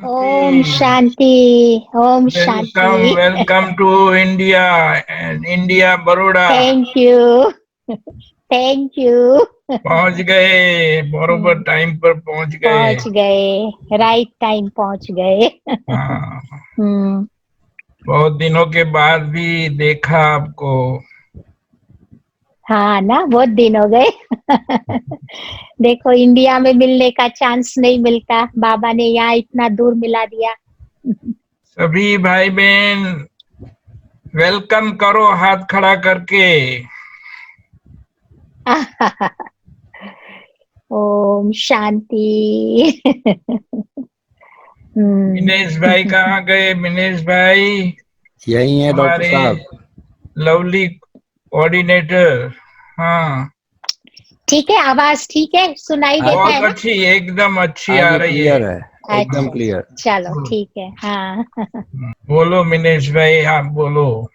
ओम शांति। शांति। ओम वेलकम शांति। Welcome to India and India Baroda. Thank you. Thank you. पहुंच गए, बरोबर टाइम पर पहुंच गए। पहुंच गए, राइट टाइम पहुंच गए। हाँ, हम्म। बहुत दिनों के बाद भी देखा आपको। हाँ ना, बहुत दिन हो गए। देखो, इंडिया में मिलने का चांस नहीं मिलता, बाबा ने यहाँ इतना दूर मिला दिया। सभी भाई बहन वेलकम करो हाथ खड़ा करके। ओम शांति। हम्म। मिनेश भाई कहाँ गए? मिनेश भाई यही है डॉक्टर हमारे साहब। Lovely coordinator. हाँ, ठीक है, आवाज ठीक है, सुनाई हाँ, देता बहुत है ना? अच्छी, एकदम अच्छी हाँ आ जी, रही है। क्लियर है, एकदम अच्छा, क्लियर। चलो ठीक है। हाँ। बोलो मिनेश भाई, आप बोलो।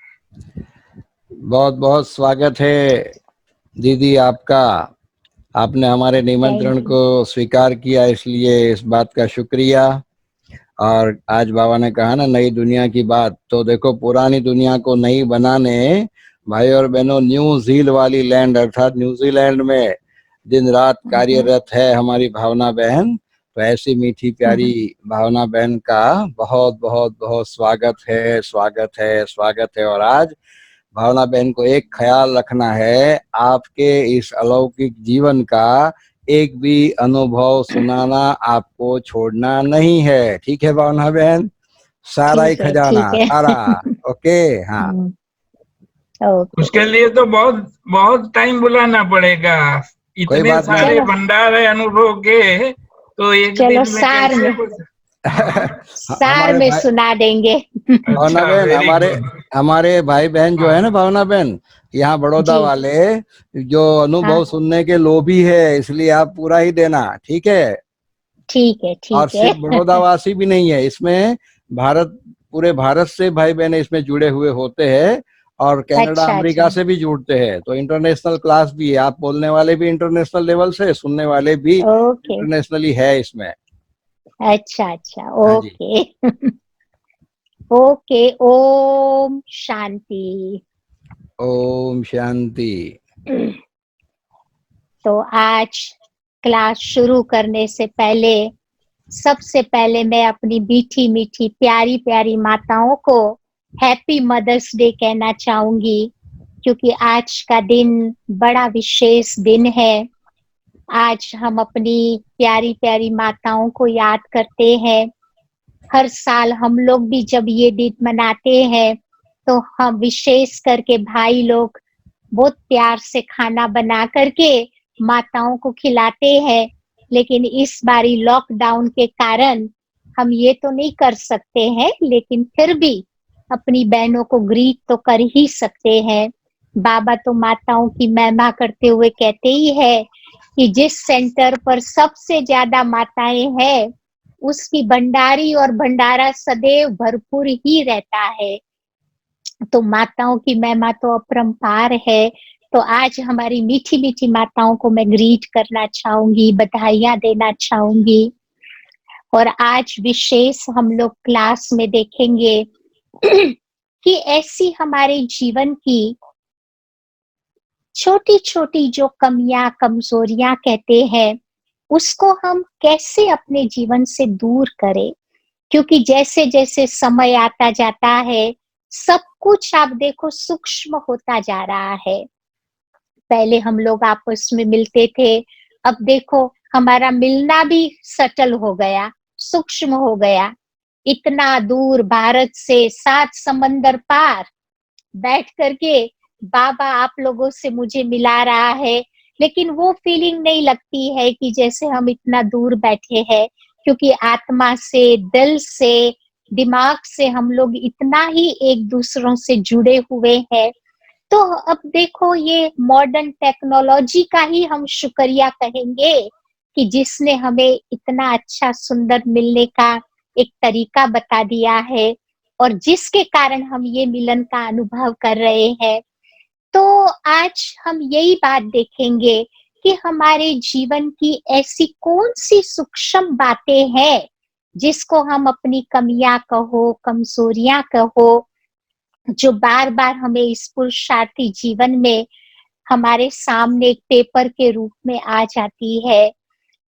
बहुत बहुत स्वागत है दीदी आपका। आपने हमारे निमंत्रण थैंक यू। को स्वीकार किया, इसलिए इस बात का शुक्रिया। और आज बाबा ने कहा ना, नई दुनिया की बात, तो देखो पुरानी दुनिया को नई बनाने भाई और बहनों न्यू झील वाली लैंड अर्थात न्यूजीलैंड में दिन रात कार्यरत है हमारी भावना बहन। तो ऐसी मीठी प्यारी भावना बहन का बहुत बहुत बहुत स्वागत है, स्वागत है, स्वागत है। और आज भावना बहन को एक ख्याल रखना है, आपके इस अलौकिक जीवन का एक भी अनुभव सुनाना आपको छोड़ना नहीं है। ठीक है भावना बहन? सारा ही ठीक है, खजाना ठीक है। सारा। ओके। हाँ, ओके। उसके लिए तो बहुत बहुत टाइम बुलाना पड़ेगा। कोई इतने बात नहीं। सारे चलो, भंडार है अनुभव के, तो एक चलो दिन में सार कैसे में, कुछ। हाँ, सार हमारे में भाई सुना देंगे। भावना अच्छा, बहन, वेरी हमारे गुड। हमारे भाई बहन जो है ना भावना बहन, यहाँ बड़ौदा जी। वाले जो हाँ, अनुभव सुनने के लोभी है, इसलिए आप पूरा ही देना, ठीक है? ठीक है, और ठीक है। सिर्फ बड़ौदावासी भी नहीं है इसमें, भारत, पूरे भारत से भाई बहन इसमें जुड़े हुए होते हैं। और कनाडा अच्छा, अच्छा। अमेरिका से भी जुड़ते हैं, तो इंटरनेशनल क्लास भी है। आप बोलने वाले भी इंटरनेशनल लेवल से, सुनने वाले भी ओके। इंटरनेशनली है इसमें। अच्छा, अच्छा। हाँ जी। ओके। ओके। ओम शांति। ओम शांति। तो आज क्लास शुरू करने से पहले, सबसे पहले मैं अपनी मीठी मीठी प्यारी प्यारी माताओं को हैप्पी मदर्स डे कहना चाहूंगी, क्योंकि आज का दिन बड़ा विशेष दिन है। आज हम अपनी प्यारी प्यारी माताओं को याद करते हैं। हर साल हम लोग भी जब ये दिन मनाते हैं, तो हम विशेष करके भाई लोग बहुत प्यार से खाना बना करके माताओं को खिलाते हैं। लेकिन इस बारी लॉकडाउन के कारण हम ये तो नहीं कर सकते हैं, लेकिन फिर भी अपनी बहनों को ग्रीट तो कर ही सकते हैं। बाबा तो माताओं की महिमा करते हुए कहते ही है कि जिस सेंटर पर सबसे ज्यादा माताएं हैं, उसकी भंडारी और भंडारा सदैव भरपूर ही रहता है। तो माताओं की महिमा तो अपरंपार है। तो आज हमारी मीठी मीठी माताओं को मैं ग्रीट करना चाहूंगी, बधाइयां देना चाहूंगी। और आज विशेष हम लोग क्लास में देखेंगे कि ऐसी हमारे जीवन की छोटी छोटी जो कमियां कमजोरियां कहते हैं, उसको हम कैसे अपने जीवन से दूर करें। क्योंकि जैसे जैसे समय आता जाता है, सब कुछ आप देखो सूक्ष्म होता जा रहा है। पहले हम लोग आपस में मिलते थे, अब देखो हमारा मिलना भी सटल हो गया, सूक्ष्म हो गया। इतना दूर भारत से 7 समंदर पार बैठ करके बाबा आप लोगों से मुझे मिला रहा है, लेकिन वो फीलिंग नहीं लगती है कि जैसे हम इतना दूर बैठे हैं। क्योंकि आत्मा से, दिल से, दिमाग से हम लोग इतना ही एक दूसरों से जुड़े हुए हैं। तो अब देखो, ये मॉडर्न टेक्नोलॉजी का ही हम शुक्रिया कहेंगे कि जिसने हमें इतना अच्छा सुंदर मिलने का एक तरीका बता दिया है, और जिसके कारण हम ये मिलन का अनुभव कर रहे हैं। तो आज हम यही बात देखेंगे कि हमारे जीवन की ऐसी कौन सी सूक्ष्म बातें हैं जिसको हम अपनी कमियां कहो, कमजोरियां कहो, जो बार बार हमें इस पुरुषार्थी जीवन में हमारे सामने एक पेपर के रूप में आ जाती है,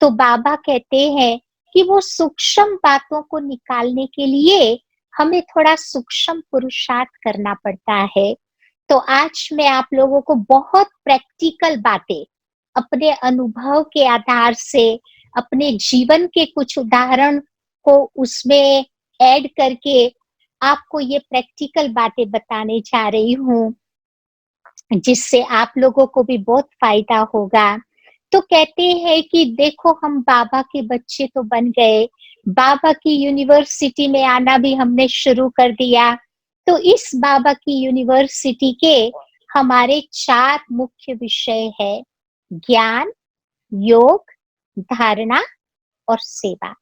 तो बाबा कहते हैं कि वो सूक्ष्म बातों को निकालने के लिए हमें थोड़ा सूक्ष्म पुरुषार्थ करना पड़ता है। तो आज मैं आप लोगों को बहुत प्रैक्टिकल बातें अपने अनुभव के आधार से, अपने जीवन के कुछ उदाहरण को उसमें ऐड करके आपको ये प्रैक्टिकल बातें बताने जा रही हूँ, जिससे आप लोगों को भी बहुत फायदा होगा। तो कहते हैं कि देखो, हम बाबा के बच्चे तो बन गए, बाबा की यूनिवर्सिटी में आना भी हमने शुरू कर दिया। तो इस बाबा की यूनिवर्सिटी के हमारे 4 मुख्य विषय है: ज्ञान, योग, धारणा और सेवा।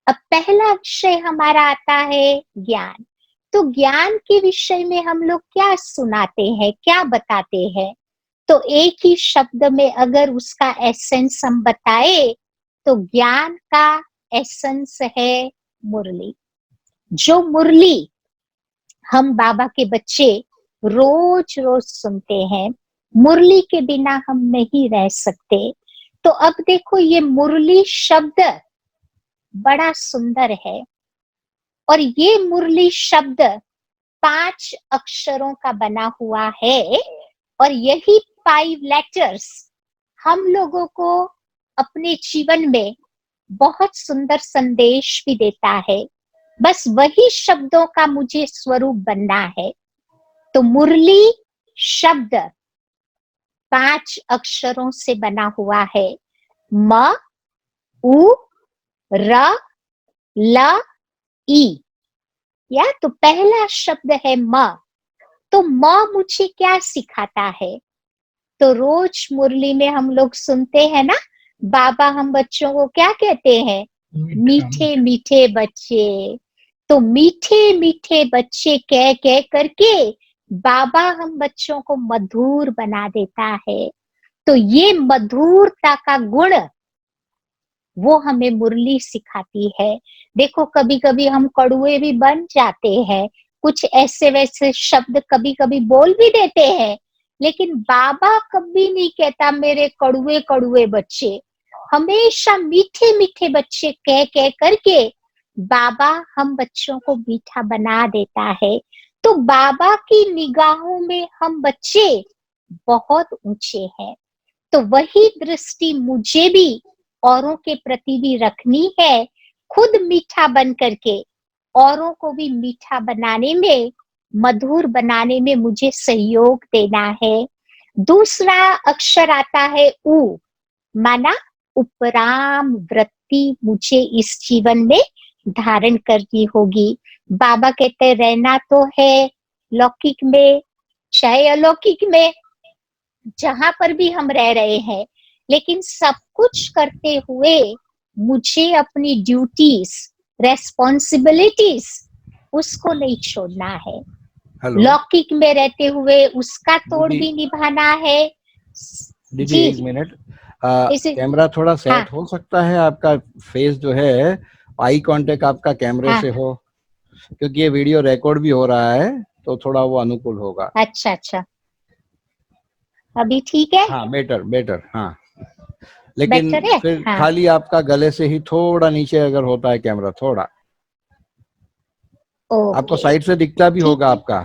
अब पहला विषय हमारा आता है ज्ञान। तो ज्ञान के विषय में हम लोग क्या सुनाते हैं, क्या बताते हैं? तो एक ही शब्द में अगर उसका एसेंस हम बताए तो ज्ञान का एसेंस है मुरली। जो मुरली हम बाबा के बच्चे रोज रोज सुनते हैं, मुरली के बिना हम नहीं रह सकते। तो अब देखो, ये मुरली शब्द बड़ा सुंदर है, और ये मुरली शब्द 5 अक्षरों का बना हुआ है, और यही 5 लेटर्स हम लोगों को अपने जीवन में बहुत सुंदर संदेश भी देता है। बस वही शब्दों का मुझे स्वरूप बनना है। तो मुरली शब्द 5 अक्षरों से बना हुआ है: म, उ, र, ल, ई। या तो पहला शब्द है म। तो म मुझे क्या सिखाता है? तो रोज मुरली में हम लोग सुनते हैं ना, बाबा हम बच्चों को क्या कहते हैं? मीठे मीठे बच्चे। तो मीठे मीठे बच्चे कह कह करके बाबा हम बच्चों को मधुर बना देता है। तो ये मधुरता का गुण वो हमें मुरली सिखाती है। देखो, कभी कभी हम कड़ुए भी बन जाते हैं, कुछ ऐसे वैसे शब्द कभी कभी बोल भी देते हैं, लेकिन बाबा कभी नहीं कहता मेरे कड़ुए कड़ुए बच्चे। हमेशा मीठे मीठे बच्चे कह कह करके बाबा हम बच्चों को मीठा बना देता है। तो बाबा की निगाहों में हम बच्चे बहुत ऊंचे हैं। तो वही दृष्टि मुझे भी औरों के प्रति भी रखनी है, खुद मीठा बन करके औरों को भी मीठा बनाने में, मधुर बनाने में मुझे सहयोग देना है। दूसरा अक्षर आता है उ, माना उपराम वृत्ति मुझे इस जीवन में धारण करनी होगी। बाबा कहते रहना तो है लौकिक में चाहे अलौकिक में, जहां पर भी हम रह रहे हैं, लेकिन सब कुछ करते हुए मुझे अपनी ड्यूटीज, रेस्पॉन्सिबिलिटीज उसको नहीं छोड़ना है। हेलो लौकिक में रहते हुए उसका तोड़ दीदी, भी निभाना है। दीदी जी एक जी, मिनट, इसे कैमरा थोड़ा हाँ सेट हो सकता है आपका? फेस जो है, आई कांटेक्ट आपका कैमरे हाँ, से हो, क्योंकि ये वीडियो रिकॉर्ड भी हो रहा है, तो थोड़ा वो अनुकूल होगा। अच्छा अच्छा, अभी ठीक है, हाँ, बेटर बेटर, हाँ। लेकिन बेटर है, फिर हाँ खाली आपका गले से ही थोड़ा नीचे अगर होता है कैमरा, थोड़ा आपको ओके, साइड से दिखता भी ठीक होगा है, आपका,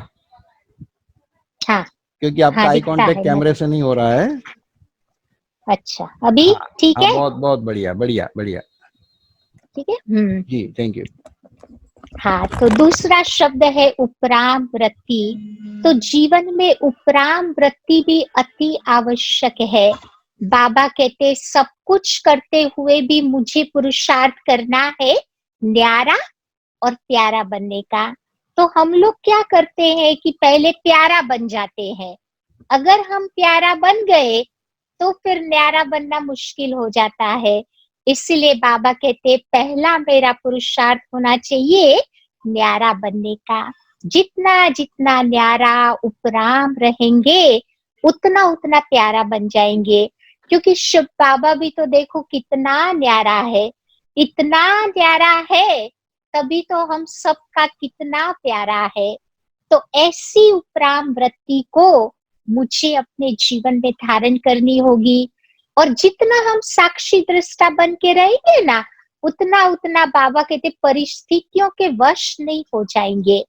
हाँ क्योंकि हाँ आपका आई दिखता कांटेक्ट है कैमरे मुझे। से नहीं हो रहा है। अच्छा, अभी हाँ ठीक हाँ, है, बहुत बहुत बढ़िया बढ़िया बढ़िया। ठीक है। जी, थैंक यू। हाँ, तो दूसरा शब्द है उपराम वृत्ति। तो जीवन में उपराम वृत्ति भी अति आवश्यक है। बाबा कहते सब कुछ करते हुए भी मुझे पुरुषार्थ करना है न्यारा और प्यारा बनने का। तो हम लोग क्या करते हैं कि पहले प्यारा बन जाते हैं। अगर हम प्यारा बन गए तो फिर न्यारा बनना मुश्किल हो जाता है। इसलिए बाबा कहते पहला मेरा पुरुषार्थ होना चाहिए न्यारा बनने का। जितना जितना न्यारा उपराम रहेंगे, उतना उतना प्यारा बन जाएंगे। क्योंकि शिव बाबा भी तो देखो कितना न्यारा है। इतना प्यारा है, तभी तो हम सबका कितना प्यारा है। तो ऐसी उपराम वृत्ति को मुझे अपने जीवन में धारण करनी होगी। और जितना हम साक्षी दृष्टा बन के रहेंगे ना, उतना उतना बाबा कहते परिस्थितियों के वश नहीं हो जाएंगे।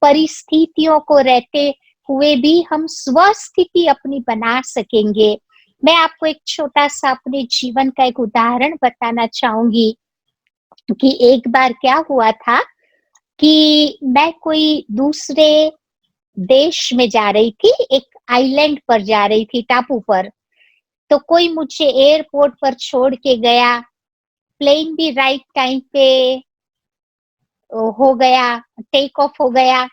परिस्थितियों को रहते हुए भी हम स्वस्थिति अपनी बना सकेंगे। मैं आपको एक छोटा सा अपने जीवन का एक उदाहरण बताना चाहूंगी कि एक बार क्या हुआ था कि मैं कोई दूसरे देश में जा रही थी, एक आइलैंड पर जा रही थी, टापू पर। तो कोई मुझे एयरपोर्ट पर छोड़ के गया, प्लेन भी राइट टाइम पे हो गया, टेक ऑफ हो गया,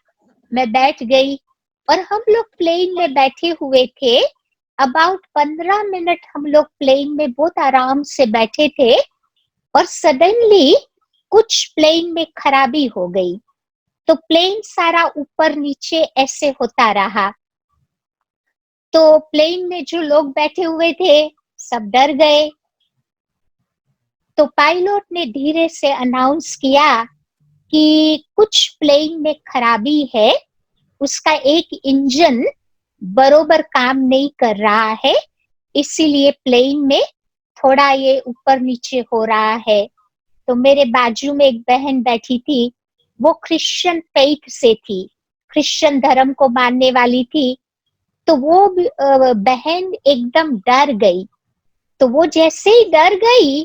मैं बैठ गई और हम लोग प्लेन में बैठे हुए थे। अबाउट 15 मिनट हम लोग प्लेन में बहुत आराम से बैठे थे और सडनली कुछ प्लेन में खराबी हो गई। तो प्लेन सारा ऊपर नीचे ऐसे होता रहा। तो प्लेन में जो लोग बैठे हुए थे सब डर गए। तो पायलट ने धीरे से अनाउंस किया कि कुछ प्लेन में खराबी है, उसका एक इंजन बरोबर काम नहीं कर रहा है, इसीलिए प्लेन में थोड़ा ये ऊपर नीचे हो रहा है। तो मेरे बाजू में एक बहन बैठी थी, वो क्रिश्चियन फेथ से थी, क्रिश्चियन धर्म को मानने वाली थी। तो वो बहन एकदम डर गई। तो वो जैसे ही डर गई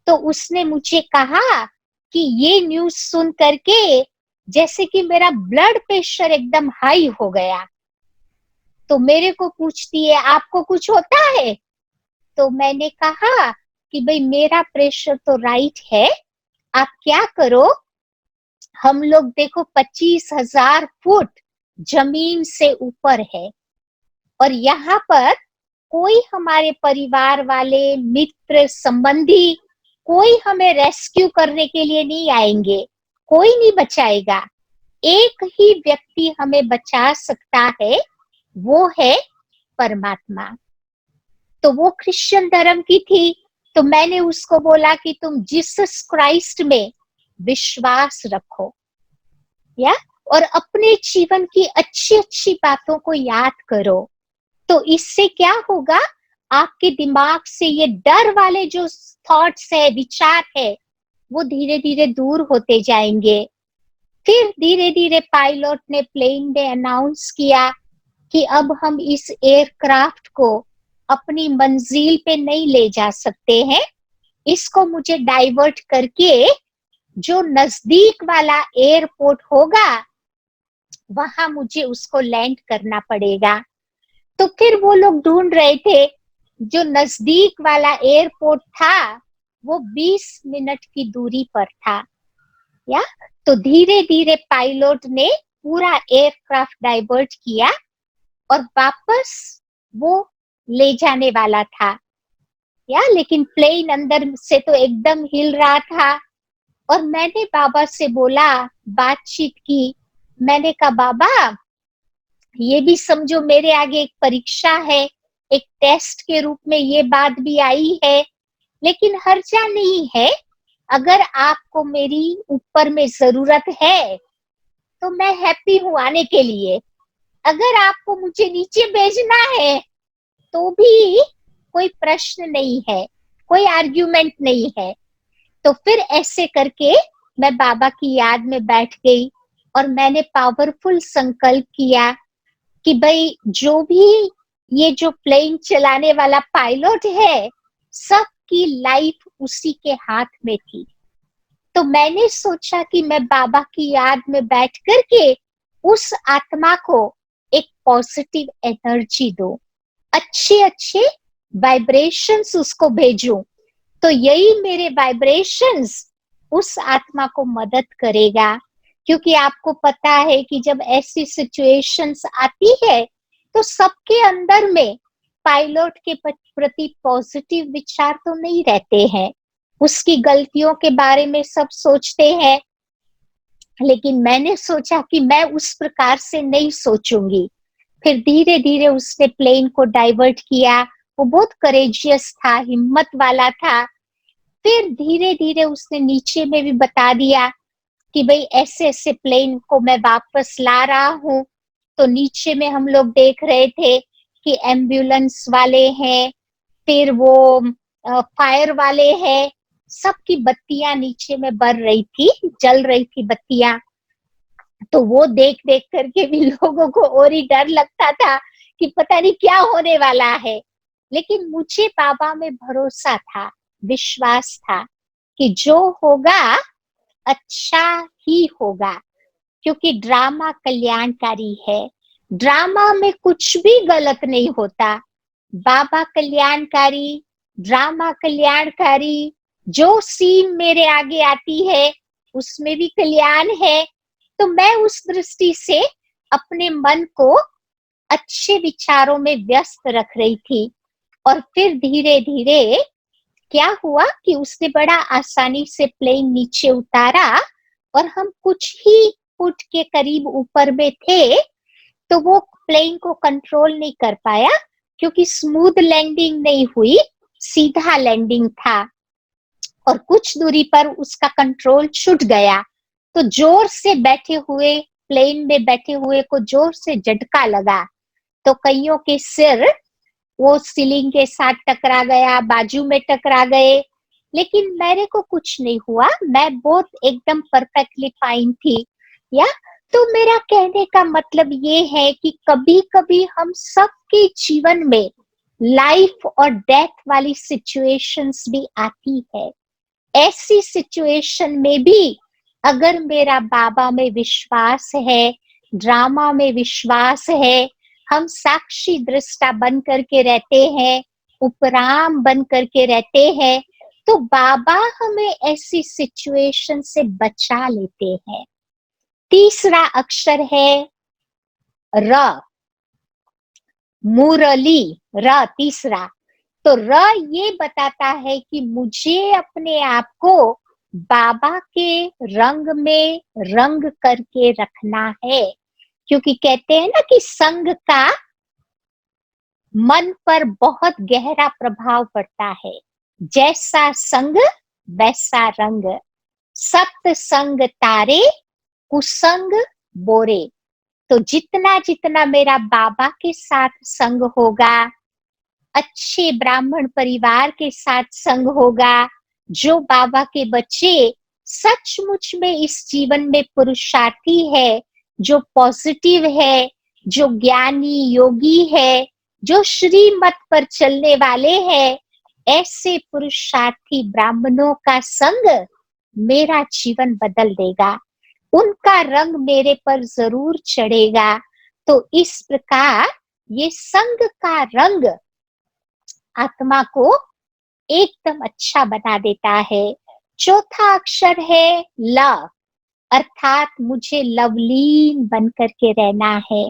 तो उसने मुझे कहा कि ये न्यूज सुन करके जैसे कि मेरा ब्लड प्रेशर एकदम हाई हो गया। तो मेरे को पूछती है आपको कुछ होता है? तो मैंने कहा कि भाई मेरा प्रेशर तो राइट है, आप क्या करो, हम लोग देखो 25,000 फुट जमीन से ऊपर है और यहाँ पर कोई हमारे परिवार वाले, मित्र, संबंधी कोई हमें रेस्क्यू करने के लिए नहीं आएंगे, कोई नहीं बचाएगा। एक ही व्यक्ति हमें बचा सकता है, वो है परमात्मा। तो वो क्रिश्चियन धर्म की थी। तो मैंने उसको बोला कि तुम जीसस क्राइस्ट में विश्वास रखो, या और अपने जीवन की अच्छी अच्छी बातों को याद करो। तो इससे क्या होगा, आपके दिमाग से ये डर वाले जो थॉट्स है, विचार है, वो धीरे धीरे दूर होते जाएंगे। फिर धीरे धीरे पायलट ने प्लेन में अनाउंस किया कि अब हम इस एयरक्राफ्ट को अपनी मंजिल पे नहीं ले जा सकते हैं, इसको मुझे डाइवर्ट करके जो नजदीक वाला एयरपोर्ट होगा वहां मुझे उसको लैंड करना पड़ेगा। तो फिर वो लोग ढूंढ रहे थे, जो नजदीक वाला एयरपोर्ट था वो 20 मिनट की दूरी पर था। या तो धीरे धीरे पायलट ने पूरा एयरक्राफ्ट डाइवर्ट किया और वापस वो ले जाने वाला था। या लेकिन प्लेन अंदर से तो एकदम हिल रहा था। और मैंने बाबा से बोला, बातचीत की, मैंने कहा बाबा ये भी समझो मेरे आगे एक परीक्षा है, एक टेस्ट के रूप में ये बात भी आई है, लेकिन हर्जा नहीं है, अगर आपको मेरी ऊपर में जरूरत है तो मैं हैप्पी हूँ आने के लिए, अगर आपको मुझे नीचे भेजना है तो भी कोई प्रश्न नहीं है, कोई आर्ग्यूमेंट नहीं है। तो फिर ऐसे करके मैं बाबा की याद में बैठ गई और मैंने पावरफुल संकल्प किया कि भाई जो भी ये जो प्लेन चलाने वाला पायलट है, सबकी लाइफ उसी के हाथ में थी। तो मैंने सोचा कि मैं बाबा की याद में बैठ करके उस आत्मा को एक पॉजिटिव एनर्जी दूं, अच्छे अच्छे वाइब्रेशंस उसको भेजूं। तो यही मेरे वाइब्रेशंस उस आत्मा को मदद करेगा। क्योंकि आपको पता है कि जब ऐसी सिचुएशंस आती है तो सबके अंदर में पायलट के प्रति पॉजिटिव विचार तो नहीं रहते हैं, उसकी गलतियों के बारे में सब सोचते हैं। लेकिन मैंने सोचा कि मैं उस प्रकार से नहीं सोचूंगी। फिर धीरे धीरे उसने प्लेन को डाइवर्ट किया। वो बहुत करेजियस था, हिम्मत वाला था। फिर धीरे धीरे उसने नीचे में भी बता दिया कि भाई ऐसे ऐसे प्लेन को मैं वापस ला रहा हूँ। तो नीचे में हम लोग देख रहे थे कि एम्बुलेंस वाले हैं, फिर वो फायर वाले हैं, सबकी बत्तियां नीचे में बर रही थी, जल रही थी बत्तियां। तो वो देख देख करके भी लोगों को और ही डर लगता था कि पता नहीं क्या होने वाला है। लेकिन मुझे बाबा में भरोसा था, विश्वास था कि जो होगा अच्छा ही होगा, क्योंकि ड्रामा कल्याणकारी है। ड्रामा में कुछ भी गलत नहीं होता। बाबा कल्याणकारी, ड्रामा कल्याणकारी। जो सीन मेरे आगे आती है उसमें भी कल्याण है। तो मैं उस दृष्टि से अपने मन को अच्छे विचारों में व्यस्त रख रही थी। और फिर धीरे धीरे क्या हुआ कि उसने बड़ा आसानी से प्लेन नीचे उतारा और हम कुछ ही फुट के करीब ऊपर में थे। तो वो प्लेन को कंट्रोल नहीं कर पाया, क्योंकि स्मूथ लैंडिंग नहीं हुई, सीधा लैंडिंग था। और कुछ दूरी पर उसका कंट्रोल छूट गया। तो जोर से बैठे हुए, प्लेन में बैठे हुए को जोर से झटका लगा। तो कईयों के सिर वो सीलिंग के साथ टकरा गया, बाजू में टकरा गए। लेकिन मेरे को कुछ नहीं हुआ, मैं बहुत एकदम परफेक्टली फाइन थी। या तो मेरा कहने का मतलब ये है कि कभी कभी हम सबके जीवन में लाइफ और डेथ वाली सिचुएशंस भी आती है। ऐसी सिचुएशन में भी अगर मेरा बाबा में विश्वास है, ड्रामा में विश्वास है, हम साक्षी दृष्टा बन करके रहते हैं, उपराम बन करके रहते हैं, तो बाबा हमें ऐसी सिचुएशन से बचा लेते हैं। तीसरा अक्षर है र, मुरली, र तीसरा। तो र ये बताता है कि मुझे अपने आप को बाबा के रंग में रंग करके रखना है। क्योंकि कहते हैं ना कि संग का मन पर बहुत गहरा प्रभाव पड़ता है। जैसा संग वैसा रंग। सत्संग तारे, कुसंग बोरे। तो जितना जितना मेरा बाबा के साथ संग होगा, अच्छे ब्राह्मण परिवार के साथ संग होगा, जो बाबा के बच्चे सचमुच में इस जीवन में पुरुषार्थी है, जो पॉजिटिव है, जो ज्ञानी योगी है, जो श्रीमत पर चलने वाले हैं, ऐसे पुरुषार्थी ब्राह्मणों का संग मेरा जीवन बदल देगा। उनका रंग मेरे पर जरूर चढ़ेगा। तो इस प्रकार ये संग का रंग आत्मा को एकदम अच्छा बना देता है। चौथा अक्षर है ल, अर्थात मुझे लवलीन बन करके रहना है।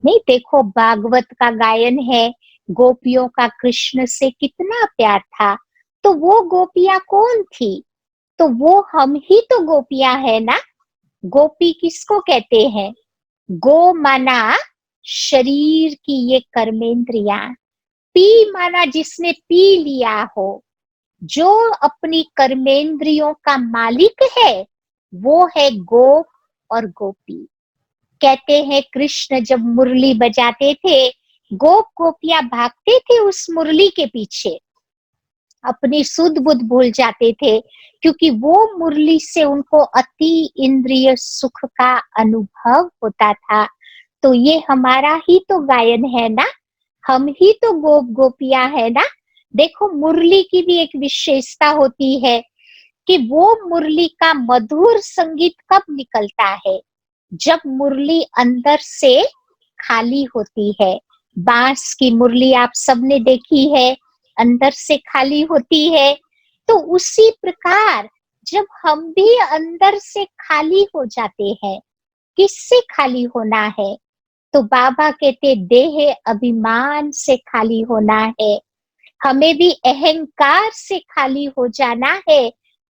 नहीं, देखो भागवत का गायन है, गोपियों का कृष्ण से कितना प्यार था। तो वो गोपियां कौन थी? तो वो हम ही तो गोपियां है ना। गोपी किसको कहते हैं? गो माना शरीर की ये कर्मेंद्रियां, पी माना जिसने पी लिया हो। जो अपनी कर्मेंद्रियों का मालिक है वो है गोप और गोपी। कहते हैं कृष्ण जब मुरली बजाते थे, गोप गोपियां भागते थे उस मुरली के पीछे, अपनी सुध बुध भूल जाते थे, क्योंकि वो मुरली से उनको अति इंद्रिय सुख का अनुभव होता था। तो ये हमारा ही तो गायन है ना, हम ही तो गोप गोपियां है ना। देखो मुरली की भी एक विशेषता होती है कि वो मुरली का मधुर संगीत कब निकलता है? जब मुरली अंदर से खाली होती है। बांस की मुरली आप सबने देखी है, अंदर से खाली होती है। तो उसी प्रकार जब हम भी अंदर से खाली हो जाते हैं, किससे खाली होना है? तो बाबा कहते देह अभिमान से खाली होना है। हमें भी अहंकार से खाली हो जाना है,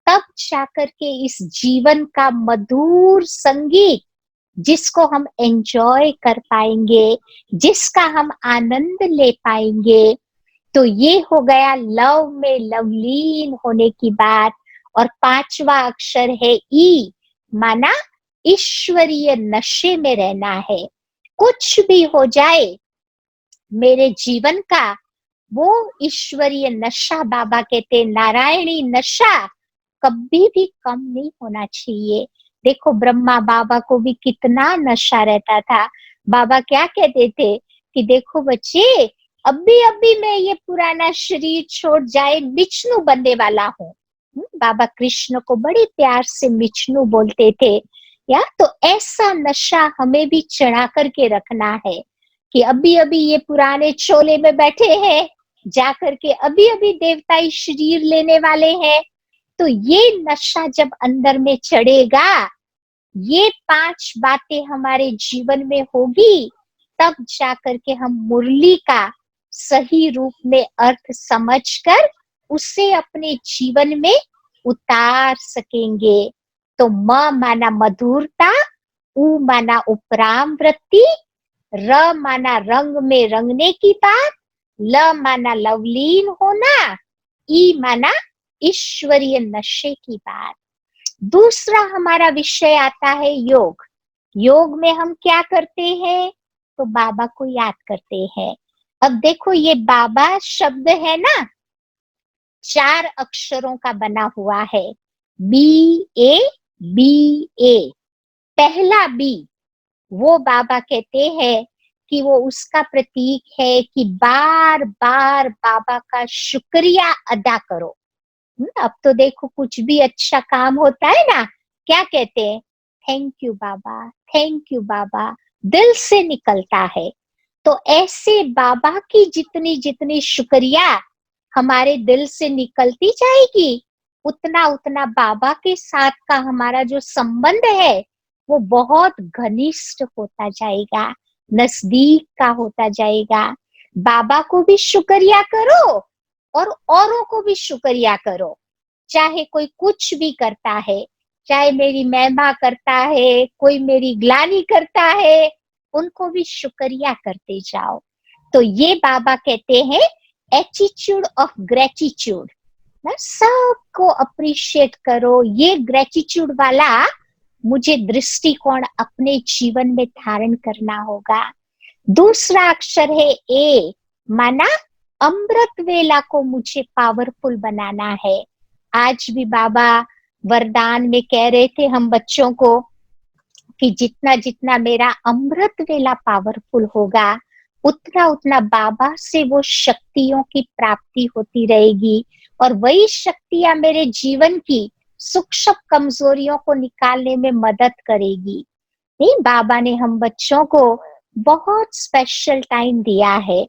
तब जाकर के इस जीवन का मधुर संगीत जिसको हम एंजॉय कर पाएंगे, जिसका हम आनंद ले पाएंगे। तो ये हो गया लव में लवलीन होने की बात। और पांचवा अक्षर है ई, माना ईश्वरीय नशे में रहना है। कुछ भी हो जाए मेरे जीवन का, वो ईश्वरीय नशा, बाबा कहते नारायणी नशा कभी भी कम नहीं होना चाहिए। देखो ब्रह्मा बाबा को भी कितना नशा रहता था। बाबा क्या कहते थे कि देखो बच्चे, अभी अभी मैं ये पुराना शरीर छोड़ जाए विष्णु बनने वाला हूँ। बाबा कृष्ण को बड़े प्यार से विष्णु बोलते थे। या तो ऐसा नशा हमें भी चढ़ा करके रखना है कि अभी अभी ये पुराने चोले में बैठे हैं, जाकर के अभी अभी देवताई शरीर लेने वाले हैं। तो ये नशा जब अंदर में चढ़ेगा, ये 5 बातें हमारे जीवन में होगी, तब जाकर के हम मुरली का सही रूप में अर्थ समझकर उसे अपने जीवन में उतार सकेंगे। तो म माना मधुरता, उ माना उपराम वृत्ति, र माना रंग में रंगने की बात, ल माना लवलीन होना, ई माना ईश्वरीय नशे की बात। दूसरा हमारा विषय आता है योग। योग में हम क्या करते हैं? तो बाबा को याद करते हैं। अब देखो ये बाबा शब्द है ना, 4 अक्षरों का बना हुआ है, BA BA। पहला बी, वो बाबा कहते हैं कि वो उसका प्रतीक है कि बार बार बाबा का शुक्रिया अदा करो। अब तो देखो कुछ भी अच्छा काम होता है ना, क्या कहते हैं? थैंक यू बाबा, थैंक यू बाबा, दिल से निकलता है। तो ऐसे बाबा की जितनी जितनी शुक्रिया हमारे दिल से निकलती जाएगी, उतना उतना बाबा के साथ का हमारा जो संबंध है वो बहुत घनिष्ठ होता जाएगा, नजदीक का होता जाएगा। बाबा को भी शुक्रिया करो और औरों को भी शुक्रिया करो। चाहे कोई कुछ भी करता है, चाहे मेरी महिमा करता है, कोई मेरी ग्लानि करता है, उनको भी शुक्रिया करते जाओ। तो ये बाबा कहते हैं एटीट्यूड ऑफ ग्रेटिट्यूड, ना सबको अप्रिशिएट करो। ये ग्रेटिट्यूड वाला मुझे दृष्टिकोण अपने जीवन में धारण करना होगा। दूसरा अक्षर है ए, माना अमृत वेला को मुझे पावरफुल बनाना है। आज भी बाबा वरदान में कह रहे थे हम बच्चों को कि जितना जितना मेरा अमृत वेला पावरफुल होगा, उतना उतना बाबा से वो शक्तियों की प्राप्ति होती रहेगी और वही शक्तियां मेरे जीवन की सूक्ष्म कमजोरियों को निकालने में मदद करेगी। नहीं, बाबा ने हम बच्चों को बहुत स्पेशल टाइम दिया है।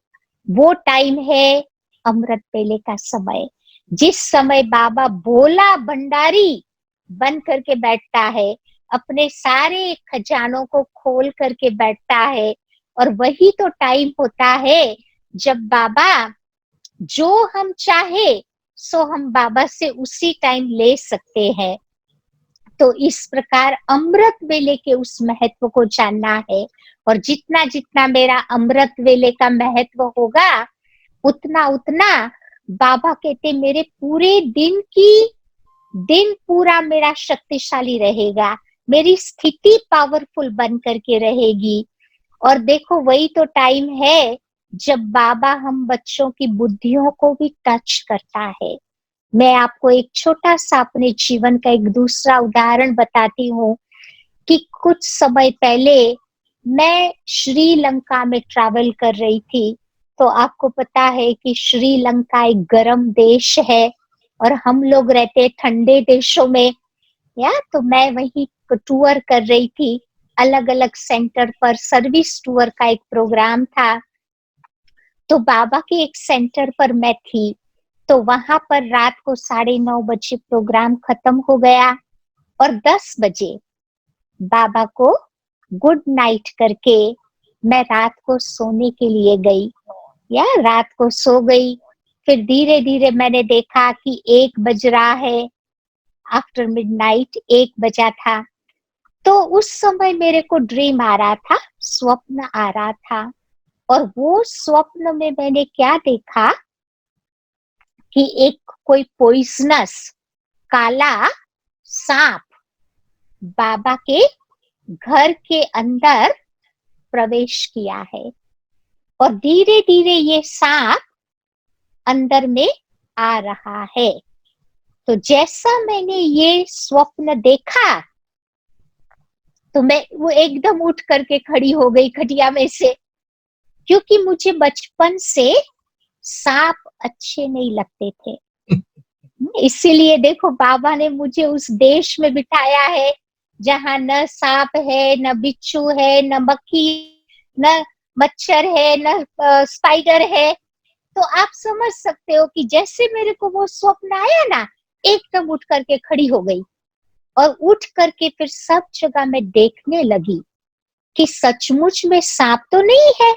वो टाइम है अमृत वेले का समय, जिस समय बाबा भोला भंडारी बन करके बैठता है, अपने सारे खजानों को खोल करके बैठता है। और वही तो टाइम होता है जब बाबा जो हम चाहे सो हम बाबा से उसी टाइम ले सकते हैं। तो इस प्रकार अमृत वेले के उस महत्व को जानना है। और जितना जितना मेरा अमृत वेले का महत्व होगा, उतना उतना बाबा कहते मेरे पूरे दिन पूरा मेरा शक्तिशाली रहेगा, मेरी स्थिति पावरफुल बन करके रहेगी। और देखो वही तो टाइम है जब बाबा हम बच्चों की बुद्धियों को भी टच करता है। मैं आपको एक छोटा सा अपने जीवन का एक दूसरा उदाहरण बताती हूँ कि कुछ समय पहले मैं श्रीलंका में ट्रैवल कर रही थी। तो आपको पता है कि श्रीलंका एक गर्म देश है और हम लोग रहते हैं ठंडे देशों में। या तो मैं वही टूर कर रही थी, अलग अलग सेंटर पर सर्विस टूर का एक प्रोग्राम था। तो बाबा के एक सेंटर पर मैं थी, तो वहां पर रात को 9:30 बजे प्रोग्राम खत्म हो गया और 10 बजे बाबा को गुड नाइट करके मैं रात को सोने के लिए गई। या रात को सो गई। फिर धीरे धीरे मैंने देखा कि 1 बज रहा है, आफ्टर मिडनाइट 1 बजा था। तो उस समय मेरे को ड्रीम आ रहा था, स्वप्न आ रहा था। और वो स्वप्न में मैंने क्या देखा कि एक कोई पॉइजनस काला सांप बाबा के घर के अंदर प्रवेश किया है और धीरे धीरे ये सांप अंदर में आ रहा है। तो जैसा मैंने ये स्वप्न देखा तो मैं वो एकदम उठ करके खड़ी हो गई खटिया में से, क्योंकि मुझे बचपन से सांप अच्छे नहीं लगते थे। इसीलिए देखो बाबा ने मुझे उस देश में बिठाया है जहाँ न सांप है, न बिच्छू है, न मक्खी, न मच्छर है, न स्पाइडर है। तो आप समझ सकते हो कि जैसे मेरे को वो स्वप्न आया ना, एकदम उठ करके खड़ी हो गई और उठ करके फिर सब जगह मैं देखने लगी कि सचमुच में सांप तो नहीं है।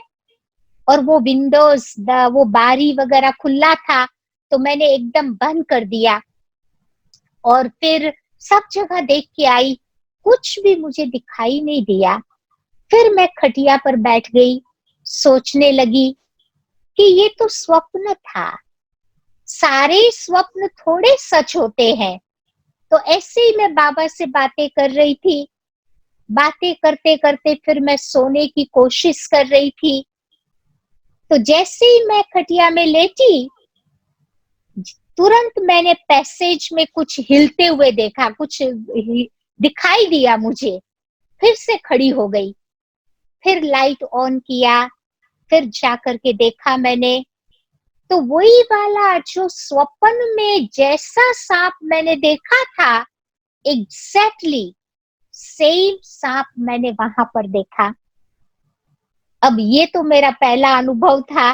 और वो विंडोज वो बारी वगैरह खुला था तो मैंने एकदम बंद कर दिया और फिर सब जगह देख के आई, कुछ भी मुझे दिखाई नहीं दिया। फिर मैं खटिया पर बैठ गई, सोचने लगी कि ये तो स्वप्न था, सारे स्वप्न थोड़े सच होते हैं। तो ऐसे ही मैं बाबा से बातें कर रही थी, बातें करते करते फिर मैं सोने की कोशिश कर रही थी। तो जैसे ही मैं खटिया में लेटी, तुरंत मैंने पैसेज में कुछ हिलते हुए देखा, कुछ दिखाई दिया मुझे। फिर से खड़ी हो गई, फिर लाइट ऑन किया, फिर जाकर के देखा मैंने, तो वही वाला जो स्वप्न में जैसा सांप मैंने देखा था, एग्जैक्टली सेम सांप मैंने वहां पर देखा। अब ये तो मेरा पहला अनुभव था।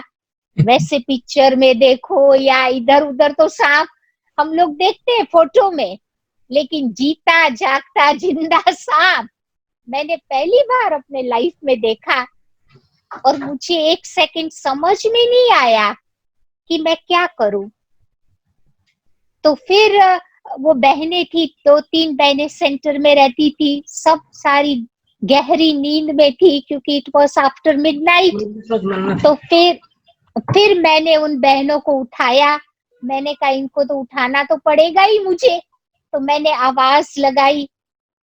वैसे पिक्चर में देखो या इधर उधर तो सांप हम लोग देखते हैं फोटो में, लेकिन जीता जागता जिंदा सांप मैंने पहली बार अपने लाइफ में देखा। और मुझे एक सेकंड समझ में नहीं आया कि मैं क्या करूं। तो फिर वो बहनें थी, 2-3 बहनें सेंटर में रहती थी, सब सारी गहरी नींद में थी क्योंकि इट वॉज आफ्टर मिडनाइट। तो फिर मैंने उन बहनों को उठाया। मैंने कहा इनको तो उठाना तो पड़ेगा ही मुझे। तो मैंने आवाज लगाई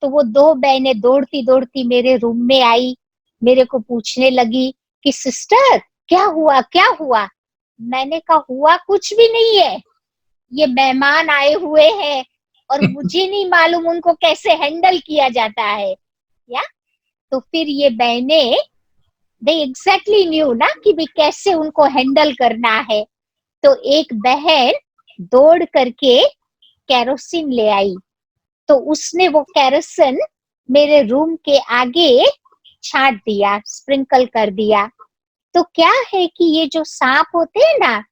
तो वो 2 बहनें दौड़ती दौड़ती मेरे रूम में आई, मेरे को पूछने लगी कि सिस्टर क्या हुआ क्या हुआ। मैंने कहा हुआ कुछ भी नहीं है, ये मेहमान आए हुए हैं और मुझे नहीं मालूम उनको कैसे हैंडल किया जाता है। या तो फिर ये बहनें दे एग्जैक्टली न्यू ना कि भी कैसे उनको हैंडल करना है। तो एक बहन दौड़ करके केरोसिन ले आई, तो उसने वो केरोसिन मेरे रूम के आगे छाट दिया, स्प्रिंकल कर दिया। तो क्या है कि ये जो सांप होते हैं ना,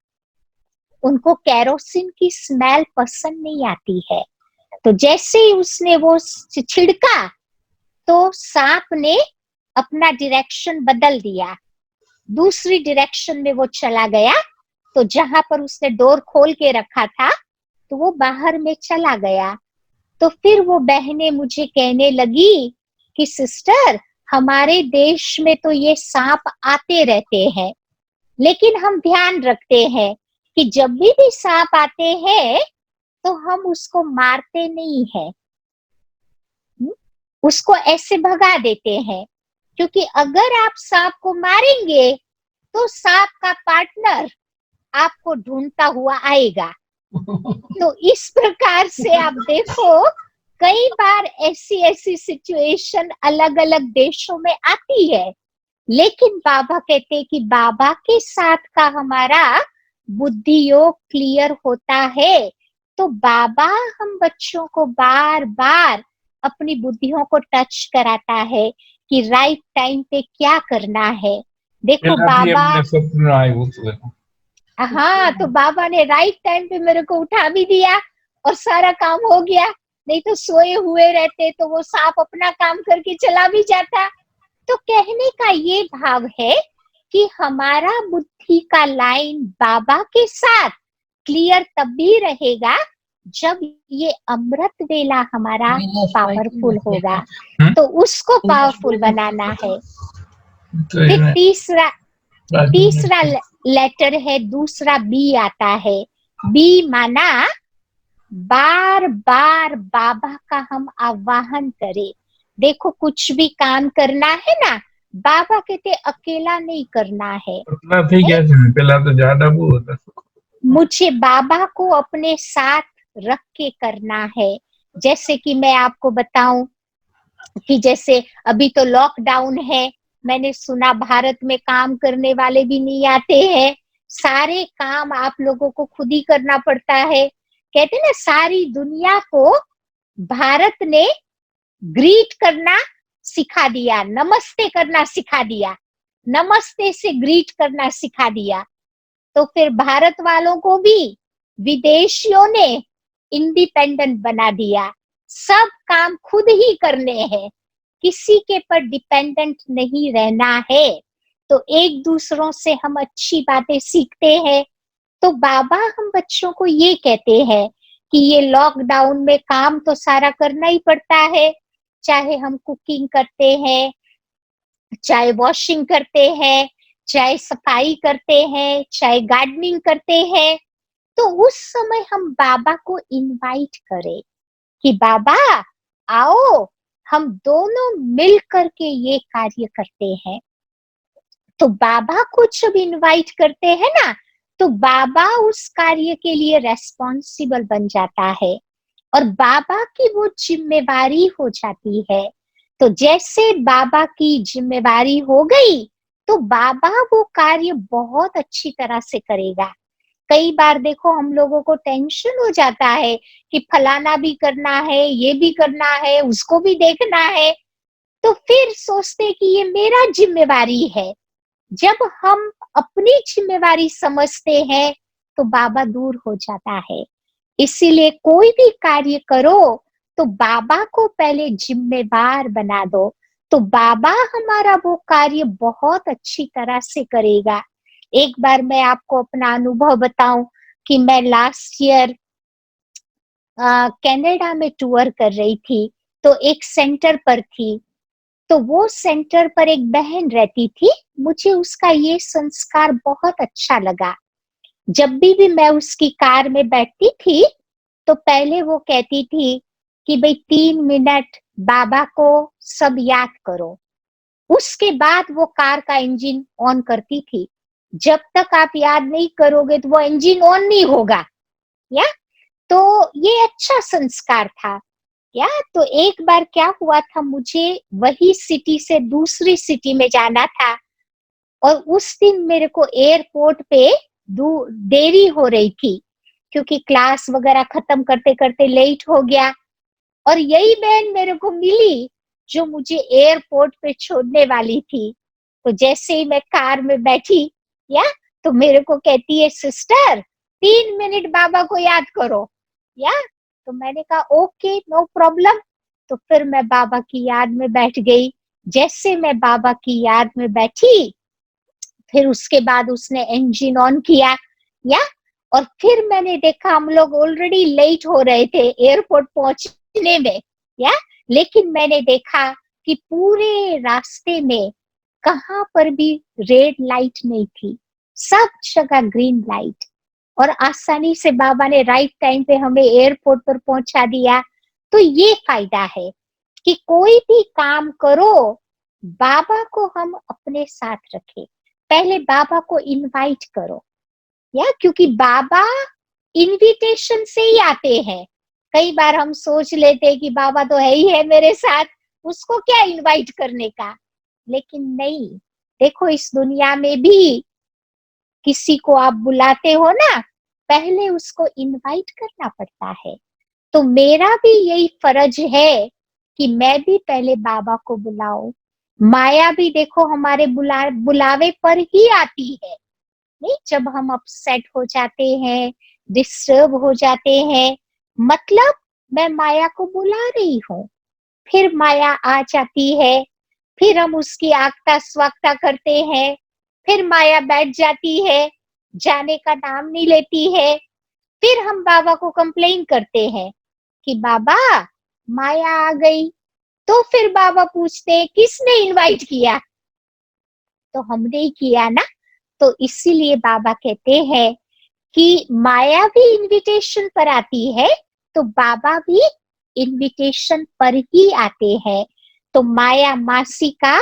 उनको केरोसिन की स्मेल पसंद नहीं आती है। तो जैसे ही उसने वो छिड़का तो सांप ने अपना डायरेक्शन बदल दिया, दूसरी डायरेक्शन में वो चला गया। तो जहां पर उसने डोर खोल के रखा था तो वो बाहर में चला गया। तो फिर वो बहनें मुझे कहने लगी कि सिस्टर हमारे देश में तो ये सांप आते रहते हैं, लेकिन हम ध्यान रखते हैं कि जब भी सांप आते हैं तो हम उसको मारते नहीं हैं, उसको ऐसे भगा देते हैं, क्योंकि अगर आप सांप को मारेंगे तो सांप का पार्टनर आपको ढूंढता हुआ आएगा। तो इस प्रकार से आप देखो कई बार ऐसी सिचुएशन अलग अलग देशों में आती है, लेकिन बाबा कहते हैं कि बाबा के साथ का हमारा बुद्धि योग क्लियर होता है। तो बाबा हम बच्चों को बार बार अपनी बुद्धियों को टच कराता है कि राइट टाइम पे क्या करना है। देखो बाबा, हाँ, तो बाबा ने राइट टाइम पे मेरे को उठा भी दिया और सारा काम हो गया। नहीं तो सोए हुए रहते तो वो सांप अपना काम करके चला भी जाता। तो कहने का ये भाव है कि हमारा बुद्धि का लाइन बाबा के साथ क्लियर तब भी रहेगा जब ये अमृत वेला हमारा पावरफुल होगा। तो उसको पावरफुल बनाना है। फिर तीसरा लेटर है, दूसरा बी आता है बी माना बार बार बाबा का हम आह्वान करें। देखो कुछ भी काम करना है ना, बाबा कहते अकेला नहीं करना है, उतना थी कैसे, पहला तो ज्यादा वो होता। मुझे बाबा को अपने साथ रख के करना है। जैसे कि मैं आपको बताऊं कि जैसे अभी तो लॉकडाउन है, मैंने सुना भारत में काम करने वाले भी नहीं आते हैं, सारे काम आप लोगों को खुद ही करना पड़ता है। कहते ना सारी दुनिया को भारत ने ग्रीट करना सिखा दिया, नमस्ते करना सिखा दिया, नमस्ते से ग्रीट करना सिखा दिया। तो फिर भारत वालों को भी विदेशियों ने इंडिपेंडेंट बना दिया, सब काम खुद ही करने हैं, किसी के पर डिपेंडेंट नहीं रहना है। तो एक दूसरों से हम अच्छी बातें सीखते हैं। तो बाबा हम बच्चों को ये कहते हैं कि ये लॉकडाउन में काम तो सारा करना ही पड़ता है, चाहे हम कुकिंग करते हैं, चाहे वॉशिंग करते हैं, चाहे सफाई करते हैं, चाहे गार्डनिंग करते हैं। तो उस समय हम बाबा को इनवाइट करें कि बाबा आओ, हम दोनों मिल करके ये कार्य करते हैं। तो बाबा को जब इनवाइट करते हैं ना, तो बाबा उस कार्य के लिए रेस्पॉन्सिबल बन जाता है और बाबा की वो जिम्मेवारी हो जाती है। तो जैसे बाबा की जिम्मेवारी हो गई, तो बाबा वो कार्य बहुत अच्छी तरह से करेगा। कई बार देखो हम लोगों को टेंशन हो जाता है कि फलाना भी करना है, ये भी करना है, उसको भी देखना है, तो फिर सोचते कि ये मेरा जिम्मेवारी है। जब हम अपनी जिम्मेवारी समझते हैं तो बाबा दूर हो जाता है। इसीलिए कोई भी कार्य करो तो बाबा को पहले जिम्मेवार बना दो, तो बाबा हमारा वो कार्य बहुत अच्छी तरह से करेगा। एक बार मैं आपको अपना अनुभव बताऊं कि मैं लास्ट ईयर कनाडा में टूर कर रही थी, तो एक सेंटर पर थी, तो वो सेंटर पर एक बहन रहती थी, मुझे उसका ये संस्कार बहुत अच्छा लगा। जब भी मैं उसकी कार में बैठती थी, तो पहले वो कहती थी कि भाई 3 मिनट बाबा को सब याद करो। उसके बाद वो कार का इंजन ऑन करती थी। जब तक आप याद नहीं करोगे तो वो इंजन ऑन नहीं होगा। या तो ये अच्छा संस्कार था। या तो एक बार क्या हुआ था, मुझे वही सिटी से दूसरी सिटी में जाना था और उस दिन मेरे को एयरपोर्ट पे देरी हो रही थी क्योंकि क्लास वगैरह खत्म करते करते लेट हो गया। और यही बहन मेरे को मिली जो मुझे एयरपोर्ट पे छोड़ने वाली थी। तो जैसे ही मैं कार में बैठी, या तो मेरे को कहती है सिस्टर 3 मिनट बाबा को याद करो। या तो मैंने कहा ओके नो प्रॉब्लम। तो फिर मैं बाबा की याद में बैठ गई। जैसे मैं बाबा की याद में बैठी, फिर उसके बाद उसने इंजन ऑन किया। या और फिर मैंने देखा हम लोग ऑलरेडी लेट हो रहे थे एयरपोर्ट पहुंचने में। या लेकिन मैंने देखा कि पूरे रास्ते में कहां पर भी रेड लाइट नहीं थी, सब जगह ग्रीन लाइट, और आसानी से बाबा ने राइट टाइम पे हमें एयरपोर्ट पर पहुंचा दिया। तो ये फायदा है कि कोई भी काम करो, बाबा को हम अपने साथ रखें, पहले बाबा को इनवाइट करो। या क्योंकि बाबा इनविटेशन से ही आते हैं। कई बार हम सोच लेते हैं कि बाबा तो है ही है मेरे साथ, उसको क्या इनवाइट करने का। लेकिन नहीं, देखो इस दुनिया में भी किसी को आप बुलाते हो ना, पहले उसको इनवाइट करना पड़ता है। तो मेरा भी यही फर्ज है कि मैं भी पहले बाबा को बुलाऊं। माया भी देखो हमारे बुलावे पर ही आती है। नहीं, जब हम अपसेट हो जाते हैं, डिस्टर्ब हो जाते हैं, मतलब मैं माया को बुला रही हूँ, फिर माया आ जाती है, फिर हम उसकी आगता स्वागता करते हैं, फिर माया बैठ जाती है, जाने का नाम नहीं लेती है, फिर हम बाबा को कंप्लेन करते हैं कि बाबा माया आ गई। तो फिर बाबा पूछते हैं किसने इनवाइट किया, तो हमने ही किया ना। तो इसीलिए बाबा कहते हैं कि माया भी इनविटेशन पर आती है तो बाबा भी इनविटेशन पर ही आते हैं। तो माया मासी का,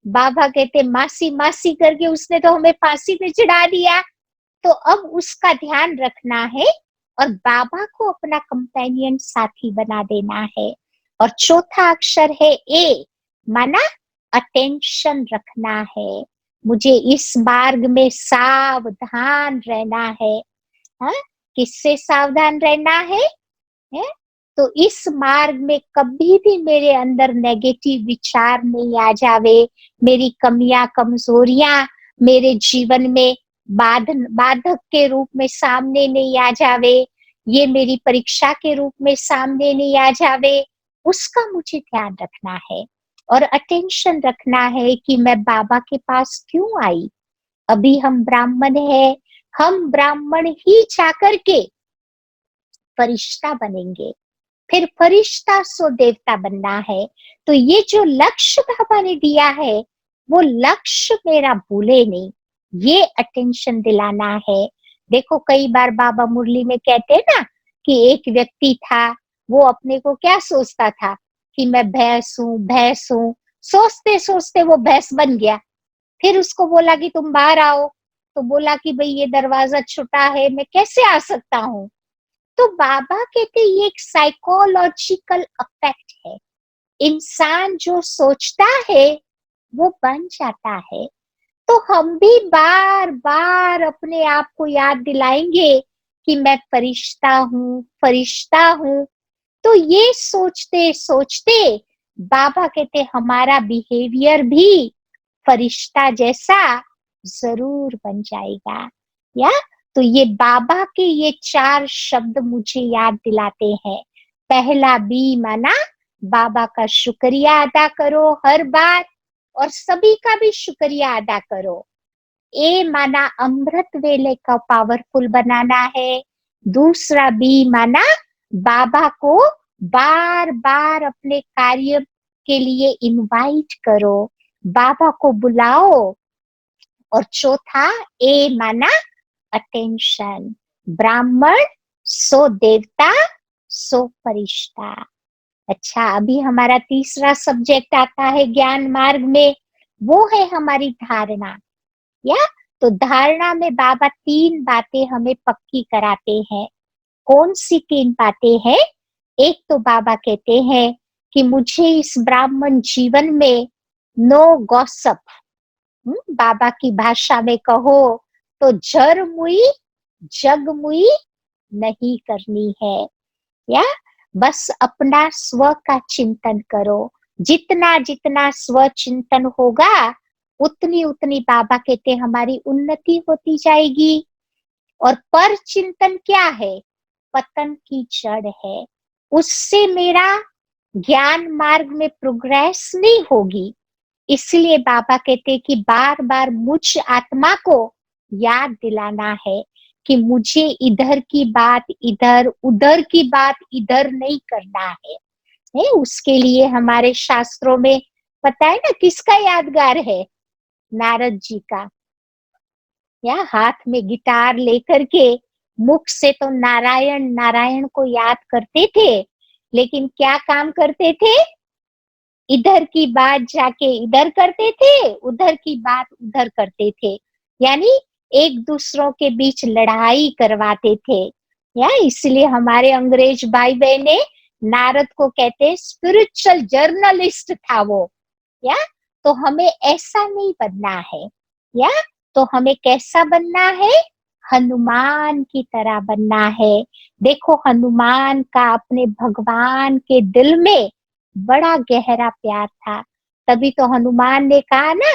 बाबा कहते मासी मासी करके उसने तो हमें फांसी पे चढ़ा दिया, तो अब उसका ध्यान रखना है और बाबा को अपना कंपेनियन साथी बना देना है। और चौथा अक्षर है ए, माना अटेंशन रखना है। मुझे इस मार्ग में सावधान रहना है। हाँ, किससे सावधान रहना है? तो इस मार्ग में कभी भी मेरे अंदर नेगेटिव विचार नहीं आ जावे, मेरी कमियां कमजोरियां मेरे जीवन में बाधक के रूप में सामने नहीं आ जावे, ये मेरी परीक्षा के रूप में सामने नहीं आ जावे, उसका मुझे ध्यान रखना है। और अटेंशन रखना है कि मैं बाबा के पास क्यों आई। अभी हम ब्राह्मण है, हम ब्राह्मण ही जाकर के फरिश्ता बनेंगे, फिर फरिश्ता सो देवता बनना है। तो ये जो लक्ष्य बाबा ने दिया है वो लक्ष्य मेरा भूले नहीं, ये अटेंशन दिलाना है। देखो कई बार बाबा मुरली में कहते हैं ना कि एक व्यक्ति था, वो अपने को क्या सोचता था कि मैं भैंस हूँ, सोचते सोचते वो भैंस बन गया। फिर उसको बोला कि तुम बाहर आओ, तो बोला कि भाई ये दरवाजा छोटा है, मैं कैसे आ सकता हूँ। तो बाबा कहते ये एक साइकोलॉजिकल इफेक्ट है, इंसान जो सोचता है वो बन जाता है। तो हम भी बार बार अपने आप को याद दिलाएंगे कि मैं फरिश्ता हूँ, फरिश्ता हूँ। तो ये सोचते सोचते बाबा कहते हमारा बिहेवियर भी फरिश्ता जैसा जरूर बन जाएगा। या तो ये बाबा के ये 4 शब्द मुझे याद दिलाते हैं। पहला बी माना बाबा का शुक्रिया अदा करो हर बार, और सभी का भी शुक्रिया अदा करो। ए माना अमृत वेले का पावरफुल बनाना है। दूसरा बी माना बाबा को बार बार अपने कार्य के लिए इनवाइट करो, बाबा को बुलाओ। और चौथा ए माना अटेंशन, ब्राह्मण सो देवता सो फरिश्ता। अच्छा, अभी हमारा तीसरा सब्जेक्ट आता है ज्ञान मार्ग में, वो है हमारी धारणा। या तो धारणा में बाबा 3 बातें हमें पक्की कराते हैं। कौन सी 3 बातें हैं? एक तो बाबा कहते हैं कि मुझे इस ब्राह्मण जीवन में नो गॉसिप, बाबा की भाषा में कहो तो जर मुई जग मुई नहीं करनी है। या बस अपना स्व का चिंतन करो, जितना जितना स्व चिंतन होगा उतनी उतनी बाबा कहते हमारी उन्नति होती जाएगी। और पर चिंतन क्या है? पतन की जड़ है, उससे मेरा ज्ञान मार्ग में प्रोग्रेस नहीं होगी। इसलिए बाबा कहते कि बार बार मुझ आत्मा को याद दिलाना है कि मुझे इधर की बात इधर, उधर की बात इधर नहीं करना है। उसके लिए हमारे शास्त्रों में पता है ना किसका यादगार है? नारद जी का। या हाथ में गिटार लेकर के मुख से तो नारायण नारायण को याद करते थे, लेकिन क्या काम करते थे? इधर की बात जाके इधर करते थे, उधर की बात उधर करते थे, यानी एक दूसरों के बीच लड़ाई करवाते थे। या इसलिए हमारे अंग्रेज भाई बहने नारद को कहते स्पिरिचुअल जर्नलिस्ट था वो। या तो हमें ऐसा नहीं बनना है। या तो हमें कैसा बनना है? हनुमान की तरह बनना है। देखो हनुमान का अपने भगवान के दिल में बड़ा गहरा प्यार था, तभी तो हनुमान ने कहा ना,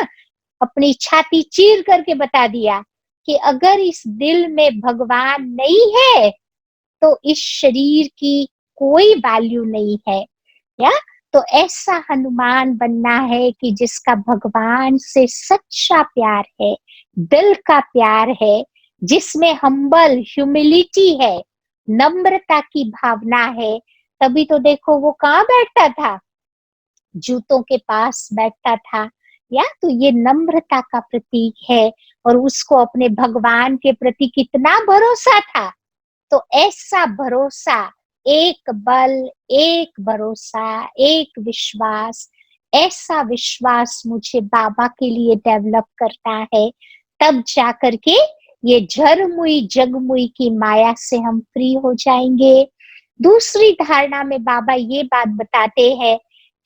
अपनी छाती चीर करके बता दिया कि अगर इस दिल में भगवान नहीं है तो इस शरीर की कोई वैल्यू नहीं है। या तो ऐसा हनुमान बनना है कि जिसका भगवान से सच्चा प्यार है, दिल का प्यार है, जिसमें हम्बल ह्यूमिलिटी है, नम्रता की भावना है। तभी तो देखो वो कहाँ बैठता था? जूतों के पास बैठता था। या तो ये नम्रता का प्रतीक है, और उसको अपने भगवान के प्रति कितना भरोसा था। तो ऐसा भरोसा, एक बल, एक भरोसा, एक विश्वास, ऐसा विश्वास मुझे बाबा के लिए डेवलप करना है। तब जाकर के ये झरमुई जगमुई की माया से हम फ्री हो जाएंगे। दूसरी धारणा में बाबा ये बात बताते हैं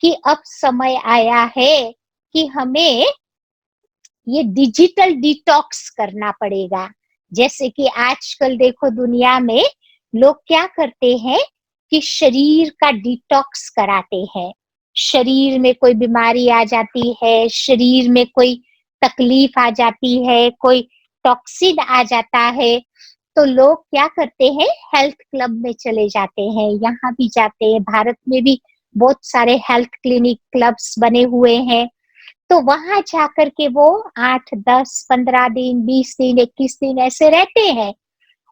कि अब समय आया है कि हमें ये डिजिटल डिटॉक्स करना पड़ेगा। जैसे कि आजकल देखो दुनिया में लोग क्या करते हैं कि शरीर का डिटॉक्स कराते हैं। शरीर में कोई बीमारी आ जाती है, शरीर में कोई तकलीफ आ जाती है, कोई टॉक्सिन आ जाता है, तो लोग क्या करते हैं, हेल्थ क्लब में चले जाते हैं। यहाँ भी जाते हैं, भारत में भी बहुत सारे हेल्थ क्लिनिक क्लब्स बने हुए हैं। तो वहां जाकर के वो 8, 10, 15 दिन, 20 दिन, 21 दिन ऐसे रहते हैं,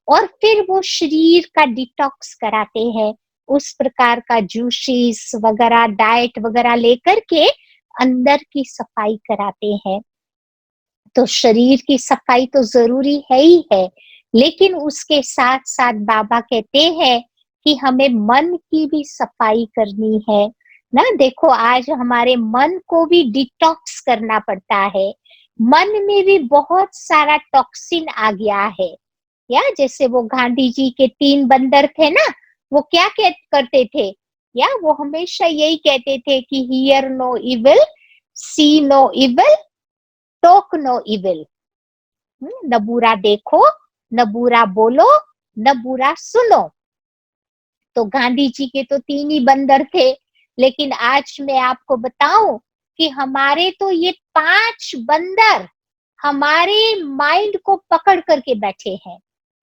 और फिर वो शरीर का डिटॉक्स कराते हैं। उस प्रकार का जूसेस वगैरह, डाइट वगैरह लेकर के अंदर की सफाई कराते हैं। तो शरीर की सफाई तो जरूरी है ही है, लेकिन उसके साथ साथ बाबा कहते हैं कि हमें मन की भी सफाई करनी है ना। देखो आज हमारे मन को भी डिटॉक्स करना पड़ता है। मन में भी बहुत सारा टॉक्सिन आ गया है। या जैसे वो गांधी जी के 3 बंदर थे ना, वो क्या करते थे, या वो हमेशा यही कहते थे कि hear no evil, see no evil, talk no evil. न बुरा देखो, न बुरा बोलो, न बुरा सुनो। तो गांधी जी के तो 3 ही बंदर थे, लेकिन आज मैं आपको बताऊं कि हमारे तो ये 5 बंदर हमारे माइंड को पकड़ करके बैठे हैं।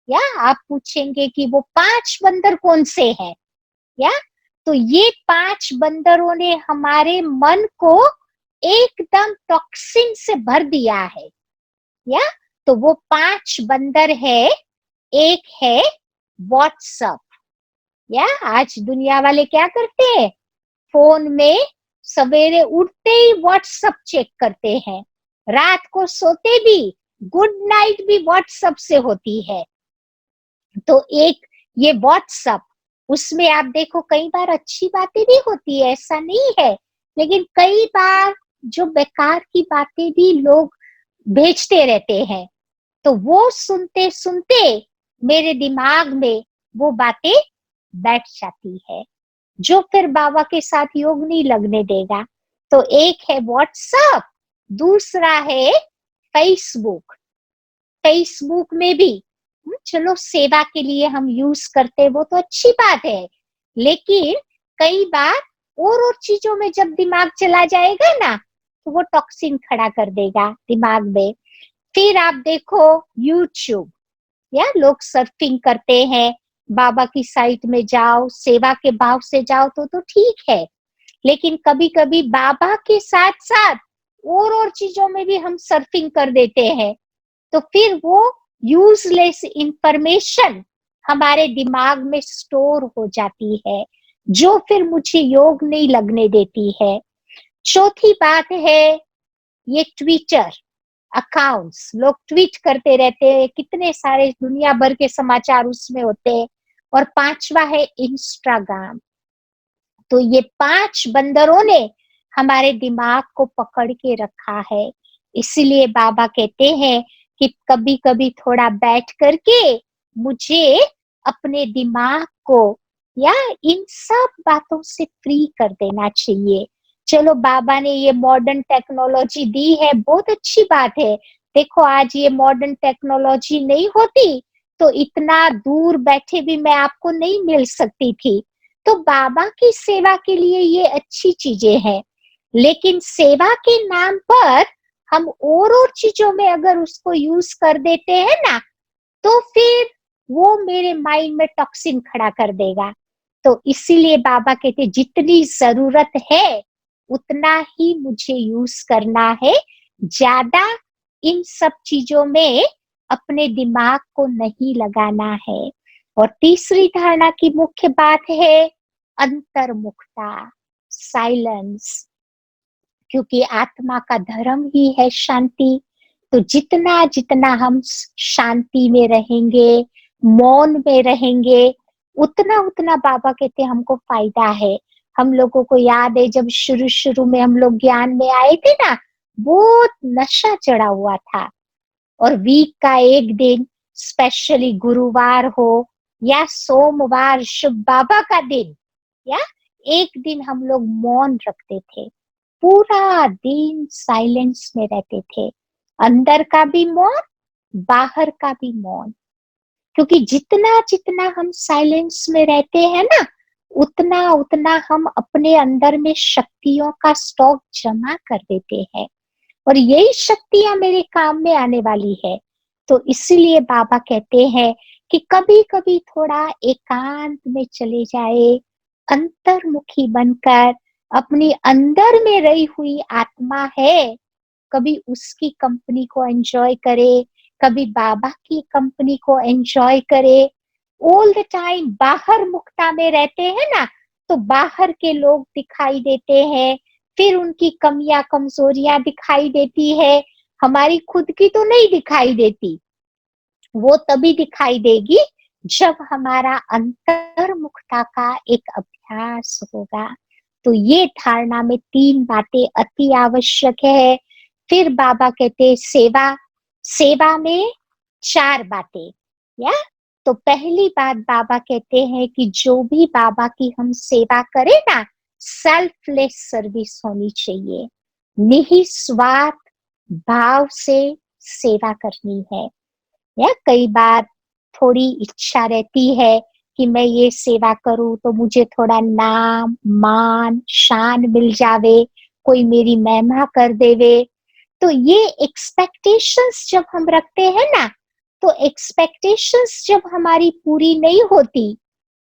या आप पूछेंगे कि वो 5 बंदर कौन से हैं? या तो ये 5 बंदरों ने हमारे मन को एकदम टॉक्सिन से भर दिया है। या तो वो 5 बंदर है। एक है व्हाट्सएप। या आज दुनिया वाले क्या करते हैं, फोन में सवेरे उठते ही व्हाट्सएप चेक करते हैं, रात को सोते भी गुड नाइट भी व्हाट्सएप से होती है। तो एक ये व्हाट्सएप, उसमें आप देखो कई बार अच्छी बातें भी होती है, ऐसा नहीं है, लेकिन कई बार जो बेकार की बातें भी लोग भेजते रहते हैं। तो वो सुनते सुनते मेरे दिमाग में वो बातें बैठ जाती है, जो फिर बाबा के साथ योग नहीं लगने देगा। तो एक है व्हाट्सएप, दूसरा है फेसबुक। फेसबुक में भी चलो सेवा के लिए हम यूज करते, वो तो अच्छी बात है, लेकिन कई बार और चीजों में जब दिमाग चला जाएगा ना, तो वो टॉक्सिन खड़ा कर देगा दिमाग में। फिर आप देखो यूट्यूब, या लोग सर्फिंग करते हैं। बाबा की साइट में जाओ, सेवा के भाव से जाओ तो ठीक है, लेकिन कभी कभी बाबा के साथ साथ और चीजों में भी हम सर्फिंग कर देते हैं। तो फिर वो यूजलेस इंफॉर्मेशन हमारे दिमाग में स्टोर हो जाती है, जो फिर मुझे योग नहीं लगने देती है। चौथी बात है ये ट्विटर अकाउंट्स, लोग ट्वीट करते रहते हैं, कितने सारे दुनिया भर के समाचार उसमें होते हैं। और 5वां है इंस्टाग्राम। तो ये 5 बंदरों ने हमारे दिमाग को पकड़ के रखा है। इसीलिए बाबा कहते हैं कि कभी कभी थोड़ा बैठ करके मुझे अपने दिमाग को या इन सब बातों से फ्री कर देना चाहिए। चलो बाबा ने ये मॉडर्न टेक्नोलॉजी दी है, बहुत अच्छी बात है। देखो आज ये मॉडर्न टेक्नोलॉजी नहीं होती तो इतना दूर बैठे भी मैं आपको नहीं मिल सकती थी। तो बाबा की सेवा के लिए ये अच्छी चीजें हैं, लेकिन सेवा के नाम पर हम और चीजों में अगर उसको यूज कर देते हैं ना, तो फिर वो मेरे माइंड में टॉक्सिन खड़ा कर देगा। तो इसीलिए बाबा कहते जितनी जरूरत है उतना ही मुझे यूज करना है, ज्यादा इन सब चीजों में अपने दिमाग को नहीं लगाना है। और तीसरी धारणा की मुख्य बात है अंतर्मुखता, साइलेंस। क्योंकि आत्मा का धर्म ही है शांति। तो जितना जितना हम शांति में रहेंगे, मौन में रहेंगे, उतना उतना बाबा कहते हमको फायदा है। हम लोगों को याद है जब शुरू शुरू में हम लोग ज्ञान में आए थे ना, बहुत नशा चढ़ा हुआ था। और वीक का एक दिन, स्पेशली गुरुवार हो या सोमवार शुभ बाबा का दिन, या एक दिन हम लोग मौन रखते थे, पूरा दिन साइलेंस में रहते थे, अंदर का भी मौन, बाहर का भी मौन। क्योंकि जितना जितना हम साइलेंस में रहते हैं ना, उतना उतना हम अपने अंदर में शक्तियों का स्टॉक जमा कर देते हैं, और यही शक्तियां मेरे काम में आने वाली है। तो इसीलिए बाबा कहते हैं कि कभी कभी थोड़ा एकांत में चले जाए, अंतर्मुखी बनकर अपनी अंदर में रही हुई आत्मा है, कभी उसकी कंपनी को एंजॉय करे, कभी बाबा की कंपनी को एंजॉय करे। ऑल द टाइम बाहर मुक्ता में रहते हैं ना, तो बाहर के लोग दिखाई देते हैं, फिर उनकी कमियां कमजोरियां दिखाई देती है, हमारी खुद की तो नहीं दिखाई देती। वो तभी दिखाई देगी जब हमारा अंतर्मुखता का एक अभ्यास होगा। तो ये धारणा में 3 बातें अति आवश्यक है। फिर बाबा कहते सेवा, सेवा में 4 बातें, या तो पहली बात बाबा कहते हैं कि जो भी बाबा की हम सेवा करें ना, सेल्फलेस सर्विस होनी चाहिए, निस्वार्थ भाव से सेवा करनी है। या कई बार थोड़ी इच्छा रहती है कि मैं ये सेवा करूं तो मुझे थोड़ा नाम मान शान मिल जावे, कोई मेरी महिमा कर देवे। तो ये एक्सपेक्टेशंस जब हम रखते हैं ना, तो एक्सपेक्टेशंस जब हमारी पूरी नहीं होती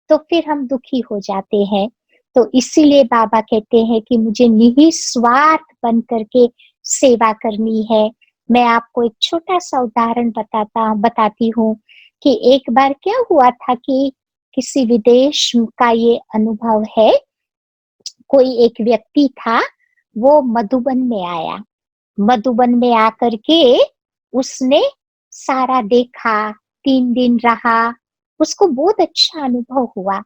तो फिर हम दुखी हो जाते हैं। तो इसीलिए बाबा कहते हैं कि मुझे निस्वार्थ बन करके सेवा करनी है। मैं आपको एक छोटा सा उदाहरण बताती हूँ कि एक बार क्या हुआ था कि किसी विदेश का ये अनुभव है। कोई एक व्यक्ति था, वो मधुबन में आया। मधुबन में आकर के उसने सारा देखा, 3 दिन रहा, उसको बहुत अच्छा अनुभव हुआ।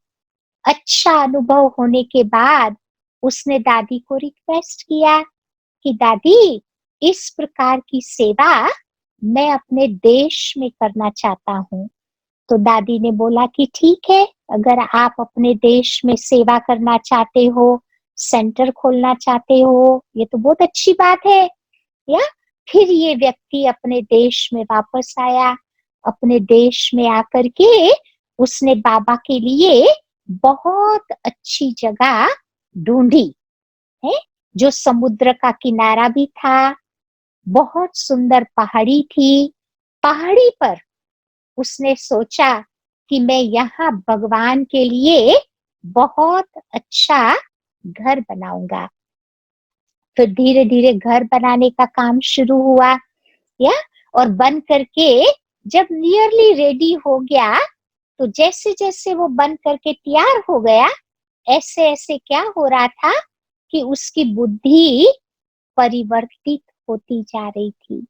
अच्छा अनुभव होने के बाद उसने दादी को रिक्वेस्ट किया कि दादी, इस प्रकार की सेवा मैं अपने देश में करना चाहता हूँ। तो दादी ने बोला कि ठीक है, अगर आप अपने देश में सेवा करना चाहते हो, सेंटर खोलना चाहते हो, ये तो बहुत अच्छी बात है। या फिर ये व्यक्ति अपने देश में वापस आया। अपने देश में आकर के उसने बाबा के लिए बहुत अच्छी जगह ढूंढी है, जो समुद्र का किनारा भी था, बहुत सुंदर पहाड़ी थी। पहाड़ी पर उसने सोचा कि मैं यहाँ भगवान के लिए बहुत अच्छा घर बनाऊंगा। फिर धीरे धीरे घर बनाने का काम शुरू हुआ, या और बन करके जब नियरली रेडी हो गया, तो जैसे जैसे वो बन करके तैयार हो गया, ऐसे ऐसे क्या हो रहा था कि उसकी बुद्धि परिवर्तित होती जा रही थी।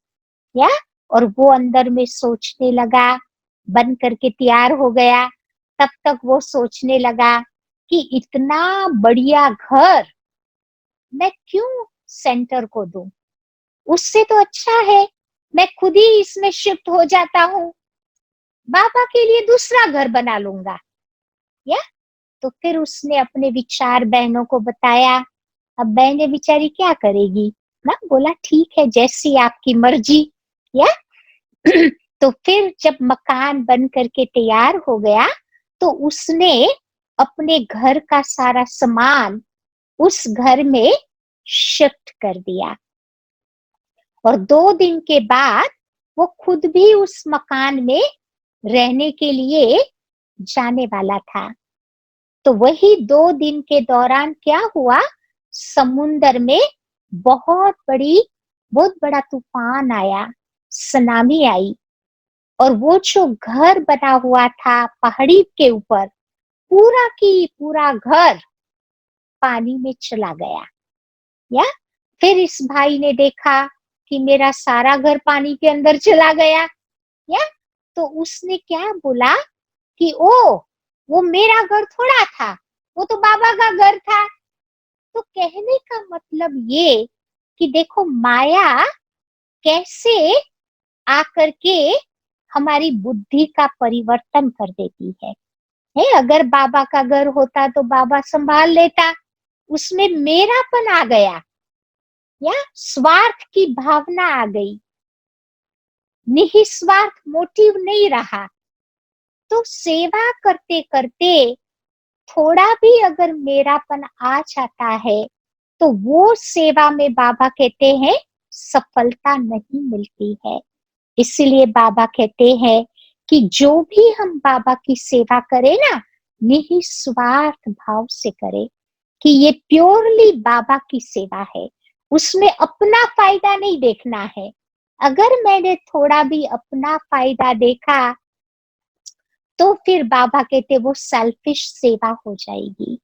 या और वो अंदर में सोचने लगा, बन करके तैयार हो गया, तब तक वो सोचने लगा कि इतना बढ़िया घर मैं क्यों सेंटर को दूं, उससे तो अच्छा है मैं खुद ही इसमें शिफ्ट हो जाता हूँ, बाबा के लिए दूसरा घर बना लूंगा। या तो फिर उसने अपने विचार बहनों को बताया। अब बहनें बेचारी क्या करेगी ना, बोला ठीक है जैसी आपकी मर्जी। या तो फिर जब मकान बन करके तैयार हो गया, तो उसने अपने घर का सारा सामान उस घर में शिफ्ट कर दिया, और 2 दिन के बाद वो खुद भी उस मकान में रहने के लिए जाने वाला था। तो वही 2 दिन के दौरान क्या हुआ, समुन्दर में बहुत बड़ा तूफान आया, सुनामी आई, और वो जो घर बना हुआ था पहाड़ी के ऊपर, पूरा की पूरा घर पानी में चला गया। या फिर इस भाई ने देखा कि मेरा सारा घर पानी के अंदर चला गया, या तो उसने क्या बोला कि ओ, वो मेरा घर थोड़ा था, वो तो बाबा का घर था। तो कहने का मतलब ये कि देखो माया कैसे आकर के हमारी बुद्धि का परिवर्तन कर देती है। अगर बाबा का घर होता तो बाबा संभाल लेता, उसमें मेरापन आ गया, या स्वार्थ की भावना आ गई, निस्वार्थ मोटिव नहीं रहा। तो सेवा करते करते थोड़ा भी अगर मेरापन आ जाता है तो वो सेवा में बाबा कहते हैं सफलता नहीं मिलती है। इसलिए बाबा कहते हैं कि जो भी हम बाबा की सेवा करें ना, निस्वार्थ भाव से करें, कि ये प्योरली बाबा की सेवा है, उसमें अपना फायदा नहीं देखना है। अगर मैंने थोड़ा भी अपना फायदा देखा तो फिर बाबा कहते वो सेल्फिश सेवा हो जाएगी।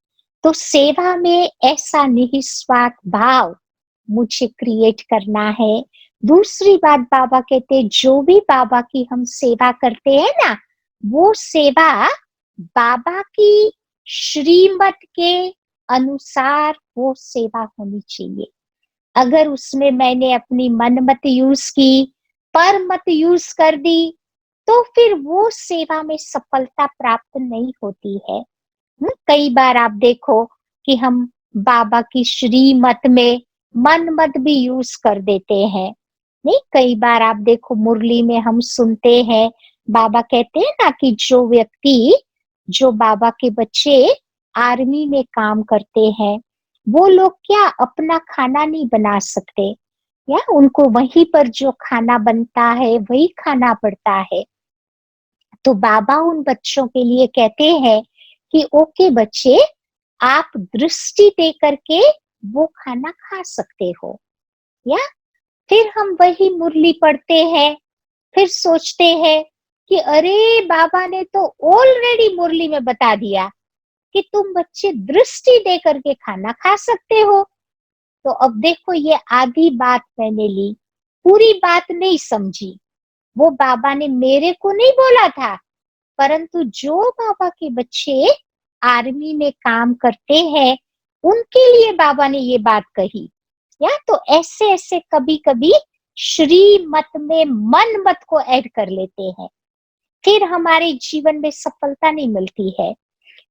तो सेवा में ऐसा निस्वार्थ भाव मुझे क्रिएट करना है। दूसरी बात बाबा कहते जो भी बाबा की हम सेवा करते हैं ना, वो सेवा बाबा की श्रीमत के अनुसार वो सेवा होनी चाहिए। अगर उसमें मैंने अपनी मन मत यूज की, पर मत यूज कर दी, तो फिर वो सेवा में सफलता प्राप्त नहीं होती है। कई बार आप देखो कि हम बाबा की श्रीमत में मन मत भी यूज कर देते हैं। नहीं, कई बार आप देखो मुरली में हम सुनते हैं, बाबा कहते हैं ना कि जो बाबा के बच्चे आर्मी में काम करते हैं, वो लोग क्या अपना खाना नहीं बना सकते, या उनको वहीं पर जो खाना बनता है वही खाना पड़ता है। तो बाबा उन बच्चों के लिए कहते हैं कि ओके बच्चे, आप दृष्टि दे करके वो खाना खा सकते हो। या फिर हम वही मुरली पढ़ते हैं, फिर सोचते हैं कि अरे बाबा ने तो ऑलरेडी मुरली में बता दिया कि तुम बच्चे दृष्टि दे करके खाना खा सकते हो। तो अब देखो ये आधी बात मैंने ली, पूरी बात नहीं समझी। वो बाबा ने मेरे को नहीं बोला था, परंतु जो बाबा के बच्चे आर्मी में काम करते हैं उनके लिए बाबा ने ये बात कही। या तो ऐसे ऐसे कभी कभी श्रीमत में मन मत को ऐड कर लेते हैं, फिर हमारे जीवन में सफलता नहीं मिलती है।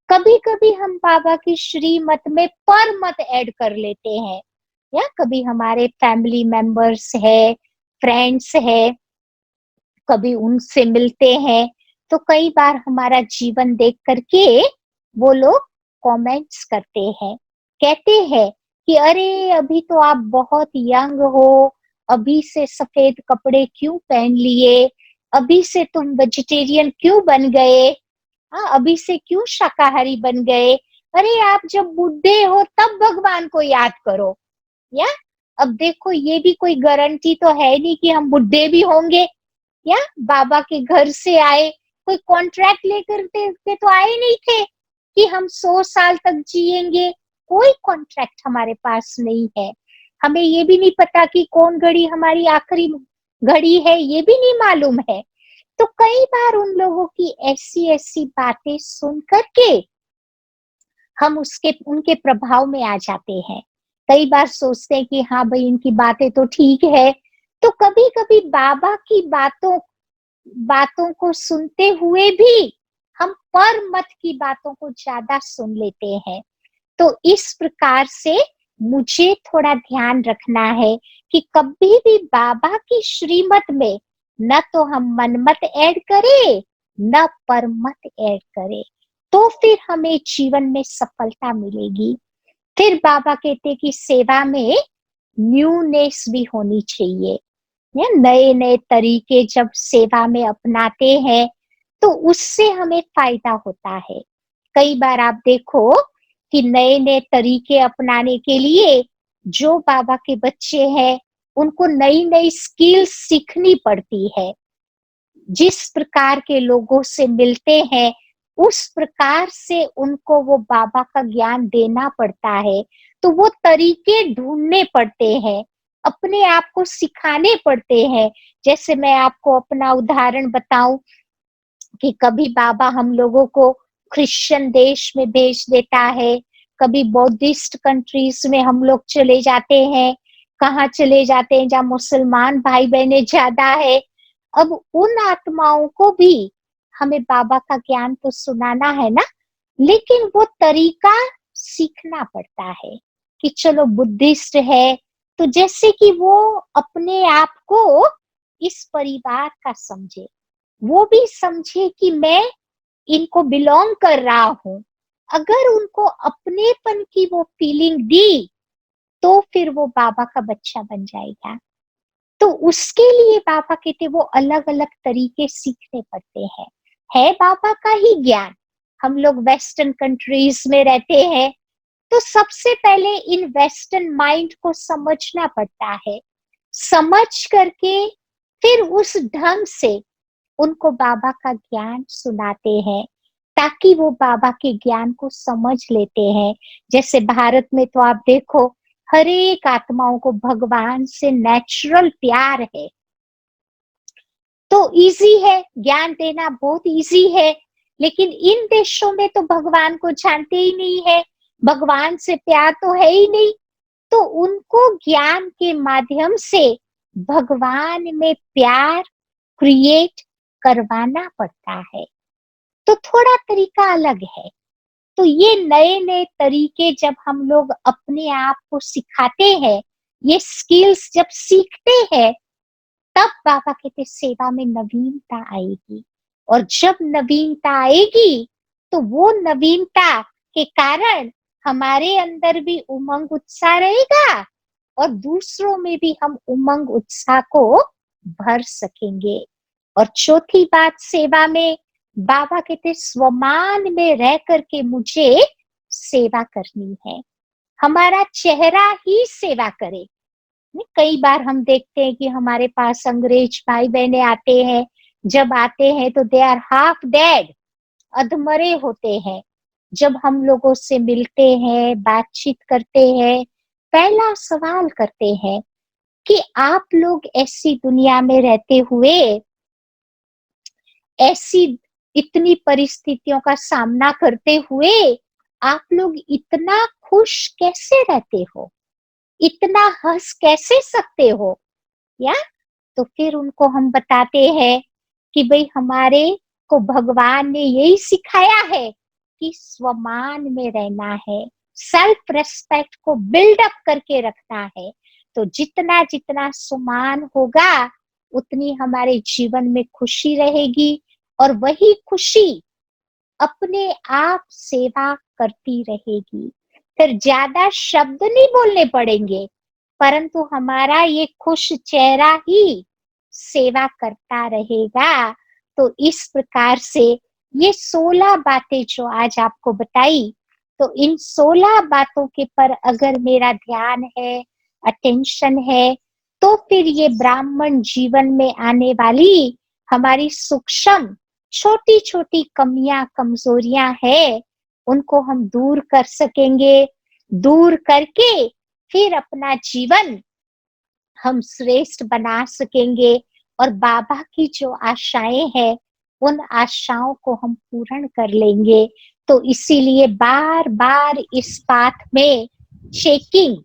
कभी कभी हम बाबा की श्रीमत में पर मत ऐड कर लेते हैं, या कभी हमारे फैमिली मेंबर्स है, फ्रेंड्स है, कभी उनसे मिलते हैं, तो कई बार हमारा जीवन देख करके वो लोग कमेंट्स करते हैं, कहते हैं कि अरे अभी तो आप बहुत यंग हो, अभी से सफेद कपड़े क्यों पहन लिए, अभी से तुम वेजिटेरियन क्यों बन गए, अभी से क्यों शाकाहारी बन गए, अरे आप जब बूढ़े हो तब भगवान को याद करो। या अब देखो ये भी कोई गारंटी तो है नहीं कि हम बुढ़े भी होंगे। या बाबा के घर से आए, कोई कॉन्ट्रैक्ट लेकर के तो आए नहीं थे कि हम 100 साल तक जिएंगे, कोई कॉन्ट्रैक्ट हमारे पास नहीं है। हमें ये भी नहीं पता कि कौन घड़ी हमारी आखिरी घड़ी है, ये भी नहीं मालूम है। तो कई बार उन लोगों की ऐसी ऐसी बातें सुन करके हम उनके प्रभाव में आ जाते हैं। कई बार सोचते हैं कि हाँ भाई इनकी बातें तो ठीक है, तो कभी कभी बाबा की बातों को सुनते हुए भी हम पर मत की बातों को ज्यादा सुन लेते हैं। तो इस प्रकार से मुझे थोड़ा ध्यान रखना है कि कभी भी बाबा की श्रीमत में न तो हम मनमत ऐड करें, न परमत ऐड करें, तो फिर हमें जीवन में सफलता मिलेगी। फिर बाबा कहते कि सेवा में न्यूनेस भी होनी चाहिए। नए नए तरीके जब सेवा में अपनाते हैं तो उससे हमें फायदा होता है। कई बार आप देखो कि नए नए तरीके अपनाने के लिए जो बाबा के बच्चे हैं उनको नई नई स्किल्स सीखनी पड़ती है। जिस प्रकार के लोगों से मिलते हैं उस प्रकार से उनको वो बाबा का ज्ञान देना पड़ता है। तो वो तरीके ढूंढने पड़ते हैं, अपने आप को सिखाने पड़ते हैं। जैसे मैं आपको अपना उदाहरण बताऊं कि कभी बाबा हम लोगों को क्रिश्चियन देश में भेज देता है, कभी बौद्धिस्ट कंट्रीज में हम लोग चले जाते हैं, कहाँ चले जाते हैं जहाँ मुसलमान भाई बहने ज्यादा है। अब उन आत्माओं को भी हमें बाबा का ज्ञान तो सुनाना है ना, लेकिन वो तरीका सीखना पड़ता है कि चलो बुद्धिस्ट है तो जैसे कि वो अपने आप को इस परिवार का समझे, वो भी समझे कि मैं इनको बिलोंग कर रहा हूं। अगर उनको अपनेपन की वो फीलिंग दी तो फिर वो बाबा का बच्चा बन जाएगा। तो उसके लिए बाबा कहते वो अलग अलग तरीके सीखने पड़ते हैं। है बाबा का ही ज्ञान, हम लोग वेस्टर्न कंट्रीज में रहते हैं तो सबसे पहले इन वेस्टर्न माइंड को समझना पड़ता है, समझ करके फिर उस ढंग से उनको बाबा का ज्ञान सुनाते हैं ताकि वो बाबा के ज्ञान को समझ लेते हैं। जैसे भारत में तो आप देखो हर एक आत्माओं को भगवान से नेचुरल प्यार है, तो इजी है, ज्ञान देना बहुत इजी है। लेकिन इन देशों में तो भगवान को जानते ही नहीं है, भगवान से प्यार तो है ही नहीं, तो उनको ज्ञान के माध्यम से भगवान में प्यार क्रिएट करवाना पड़ता है। तो थोड़ा तरीका अलग है। तो ये नए नए तरीके जब हम लोग अपने आप को सिखाते हैं, ये स्किल्स जब सीखते हैं, तब बाबा कहते सेवा में नवीनता आएगी। और जब नवीनता आएगी तो वो नवीनता के कारण हमारे अंदर भी उमंग उत्साह रहेगा और दूसरों में भी हम उमंग उत्साह को भर सकेंगे। और चौथी बात सेवा में बाबा कहते स्वमान में रह करके मुझे सेवा करनी है, हमारा चेहरा ही सेवा करे। कई बार हम देखते हैं कि हमारे पास अंग्रेज भाई बहने आते हैं, जब आते हैं तो दे आर हाफ डेड, अधमरे होते हैं। जब हम लोगों से मिलते हैं, बातचीत करते हैं, पहला सवाल करते हैं कि आप लोग ऐसी दुनिया में रहते हुए ऐसी इतनी परिस्थितियों का सामना करते हुए आप लोग इतना खुश कैसे रहते हो, इतना हंस कैसे सकते हो। या तो फिर उनको हम बताते हैं कि भाई हमारे को भगवान ने यही सिखाया है कि स्वमान में रहना है, सेल्फ रेस्पेक्ट को बिल्ड अप करके रखना है। तो जितना जितना सुमान होगा उतनी हमारे जीवन में खुशी रहेगी और वही खुशी अपने आप सेवा करती रहेगी। फिर ज्यादा शब्द नहीं बोलने पड़ेंगे, परंतु हमारा ये खुश चेहरा ही सेवा करता रहेगा। तो इस प्रकार से ये 16 बातें जो आज आपको बताई, तो इन 16 बातों के पर अगर मेरा ध्यान है, अटेंशन है, तो फिर ये ब्राह्मण जीवन में आने वाली हमारी सूक्ष्म छोटी छोटी कमियां कमजोरियां है, उनको हम दूर कर सकेंगे। दूर करके फिर अपना जीवन हम श्रेष्ठ बना सकेंगे और बाबा की जो आशाएं हैं उन आशाओं को हम पूर्ण कर लेंगे। तो इसीलिए बार बार इस पाथ में चेकिंग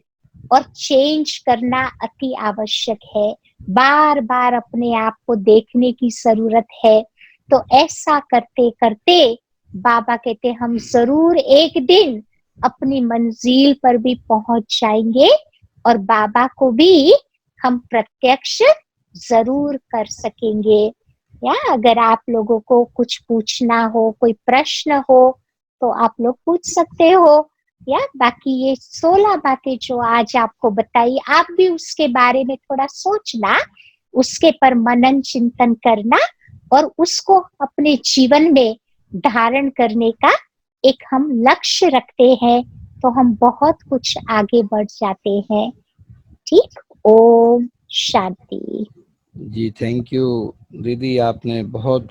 और चेंज करना अति आवश्यक है, बार बार अपने आप को देखने की जरूरत है। तो ऐसा करते करते बाबा कहते हम जरूर एक दिन अपनी मंजिल पर भी पहुंच जाएंगे और बाबा को भी हम प्रत्यक्ष जरूर कर सकेंगे। या अगर आप लोगों को कुछ पूछना हो, कोई प्रश्न हो, तो आप लोग पूछ सकते हो। या बाकी ये 16 बातें जो आज आपको बताई, आप भी उसके बारे में थोड़ा सोचना, उसके पर मनन चिंतन करना और उसको अपने जीवन में धारण करने का एक हम लक्ष्य रखते हैं तो हम बहुत कुछ आगे बढ़ जाते हैं। ठीक, ओम शांति। जी थैंक यू दीदी, आपने बहुत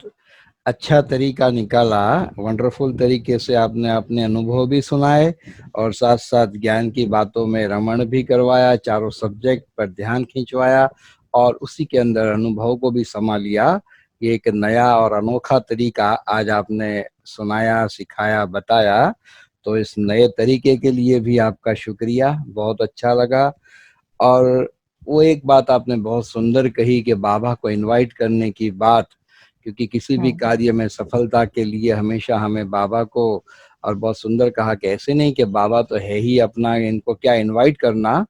अच्छा तरीका निकाला, वंडरफुल तरीके से आपने अपने अनुभव भी सुनाए और साथ साथ ज्ञान की बातों में रमण भी करवाया, चारों सब्जेक्ट पर ध्यान खिंचवाया और उसी के अंदर अनुभव को भी समा लिया। ये एक नया और अनोखा तरीका आज आपने सुनाया, सिखाया, बताया। तो इस नए तरीके के लिए भी आपका शुक्रिया, बहुत अच्छा लगा। और वो एक बात आपने बहुत सुंदर कही कि बाबा को इनवाइट करने की बात, क्योंकि किसी भी कार्य में सफलता के लिए हमेशा हमें बाबा को, और बहुत सुंदर कहा कि ऐसे नहीं कि बाबा तो है ही अपना, इनको क्या इनवाइट करना।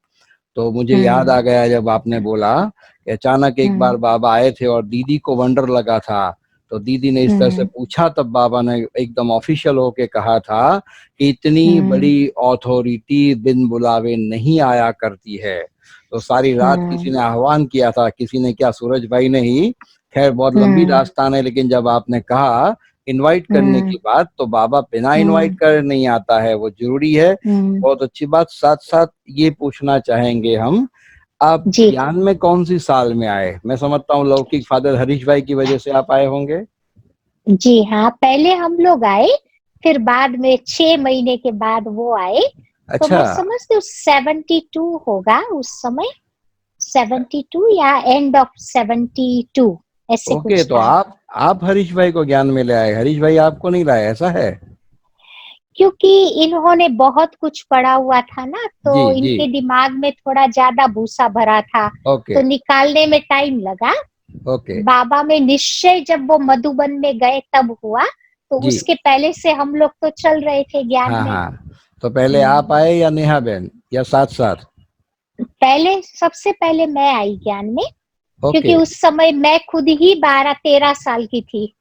तो मुझे याद आ गया जब आपने बोला कि अचानक एक बार बाबा आए थे और दीदी को वंडर लगा था, तो दीदी ने इस तरह से पूछा, तब बाबा ने एकदम ऑफिशियल होके कहा था कि इतनी बड़ी अथॉरिटी बिन बुलावे नहीं आया करती है। तो सारी रात किसी ने आह्वान किया था, किसी ने क्या, सूरज भाई ने ही। खैर बहुत लंबी दास्तान है, लेकिन जब आपने कहा इनवाइट करने की बात, तो बाबा बिना इनवाइट कर नहीं आता है, वो जरूरी है। बहुत अच्छी बात। साथ साथ ये पूछना चाहेंगे हम, आप जी ज्ञान में कौन सी साल में आए? मैं समझता हूँ लौकिक फादर हरीश भाई की वजह से आप आए होंगे। जी हाँ, पहले हम लोग आए, फिर बाद में 6 महीने के बाद वो आए। तो अच्छा। मैं समझती हूँ 72 होगा उस समय, 72 या एंड ऑफ 72 ऐसे ओके, कुछ तो था। आप हरीश भाई को ज्ञान में ले आए, हरीश भाई आपको नहीं लाए, ऐसा है? क्योंकि इन्होंने बहुत कुछ पढ़ा हुआ था ना, जी तो जी। इनके दिमाग में थोड़ा ज्यादा भूसा भरा था, ओके तो निकालने में टाइम लगा। ओके। बाबा में निश्चय जब वो मधुबन में गए तब हुआ, तो जी उसके पहले से हम लोग तो चल रहे थे ज्ञान हाँ में। हाँ। तो पहले आप आए या नेहा बहन, या साथ साथ? पहले, सबसे पहले मैं आई ज्ञान में, ओके। क्योंकि उस समय मैं खुद ही 12-13 साल की थी।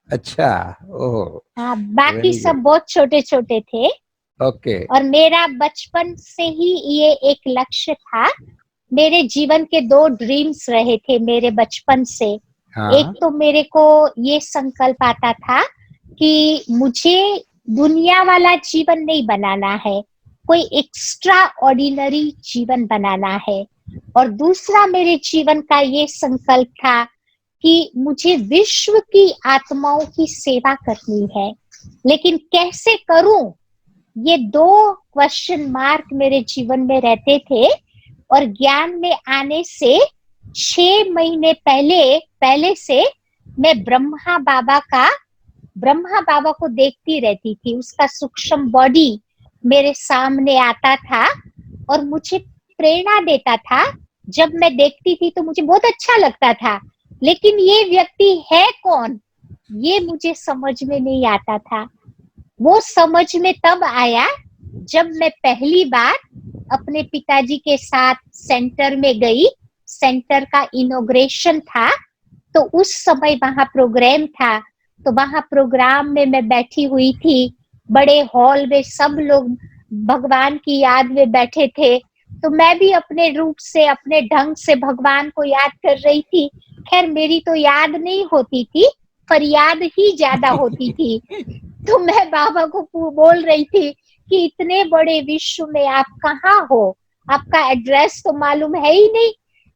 अच्छा। ओह। हाँ, बाकी वेरी सब गुड। बहुत छोटे छोटे थे। ओके। और मेरा बचपन से ही ये एक लक्ष्य था। मेरे जीवन के 2 ड्रीम्स रहे थे मेरे बचपन से। एक हाँ। तो मेरे को ये संकल्प आता था कि मुझे दुनिया वाला जीवन नहीं बनाना है, कोई एक्स्ट्रा ऑर्डिनरी जीवन बनाना है। और दूसरा मेरे जीवन का ये संकल्प था कि मुझे विश्व की आत्माओं की सेवा करनी है। लेकिन कैसे करूं, ये 2 क्वेश्चन मार्क मेरे जीवन में रहते थे। और ज्ञान में आने से 6 महीने पहले से मैं ब्रह्मा बाबा को देखती रहती थी। उसका सूक्ष्म बॉडी मेरे सामने आता था और मुझे प्रेरणा देता था। जब मैं देखती थी तो मुझे बहुत अच्छा लगता था, लेकिन ये व्यक्ति है कौन, ये मुझे समझ में नहीं आता था। वो समझ में तब आया जब मैं पहली बार अपने पिताजी के साथ सेंटर में गई। सेंटर का इनॉग्रेशन था, तो उस समय वहां प्रोग्राम था। तो वहां प्रोग्राम में मैं बैठी हुई थी, बड़े हॉल में सब लोग भगवान की याद में बैठे थे। तो मैं भी अपने रूप से, अपने ढंग से भगवान को याद कर रही थी। खैर मेरी तो याद नहीं होती थी, फरियाद ही ज्यादा होती थी। तो मैं बाबा को बोल रही थी कि इतने बड़े विश्व में आप कहाँ हो, आपका एड्रेस तो मालूम है ही नहीं।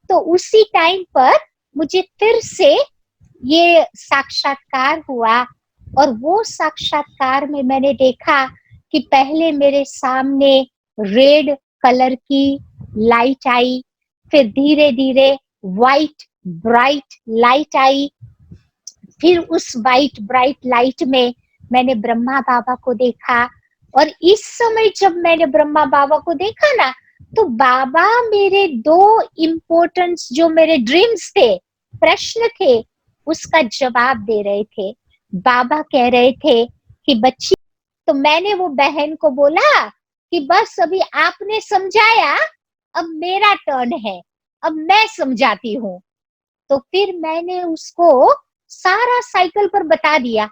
तो उसी टाइम पर मुझे फिर से ये साक्षात्कार हुआ। और वो साक्षात्कार में मैंने देखा कि पहले मेरे सामने रेड कलर की लाइट आई, फिर धीरे धीरे वाइट ब्राइट लाइट आई। फिर उस वाइट ब्राइट लाइट में मैंने ब्रह्मा बाबा को देखा। और इस समय जब मैंने ब्रह्मा बाबा को देखा ना, तो बाबा मेरे 2 इम्पोर्टेंट जो मेरे ड्रीम्स थे, प्रश्न थे, उसका जवाब दे रहे थे। बाबा कह रहे थे कि बच्ची, तो मैंने वो बहन को बोला कि बस अभी आपने समझाया, अब मेरा टर्न है, अब मैं समझाती हूँ। तो फिर मैंने उसको सारा साइकिल पर बता दिया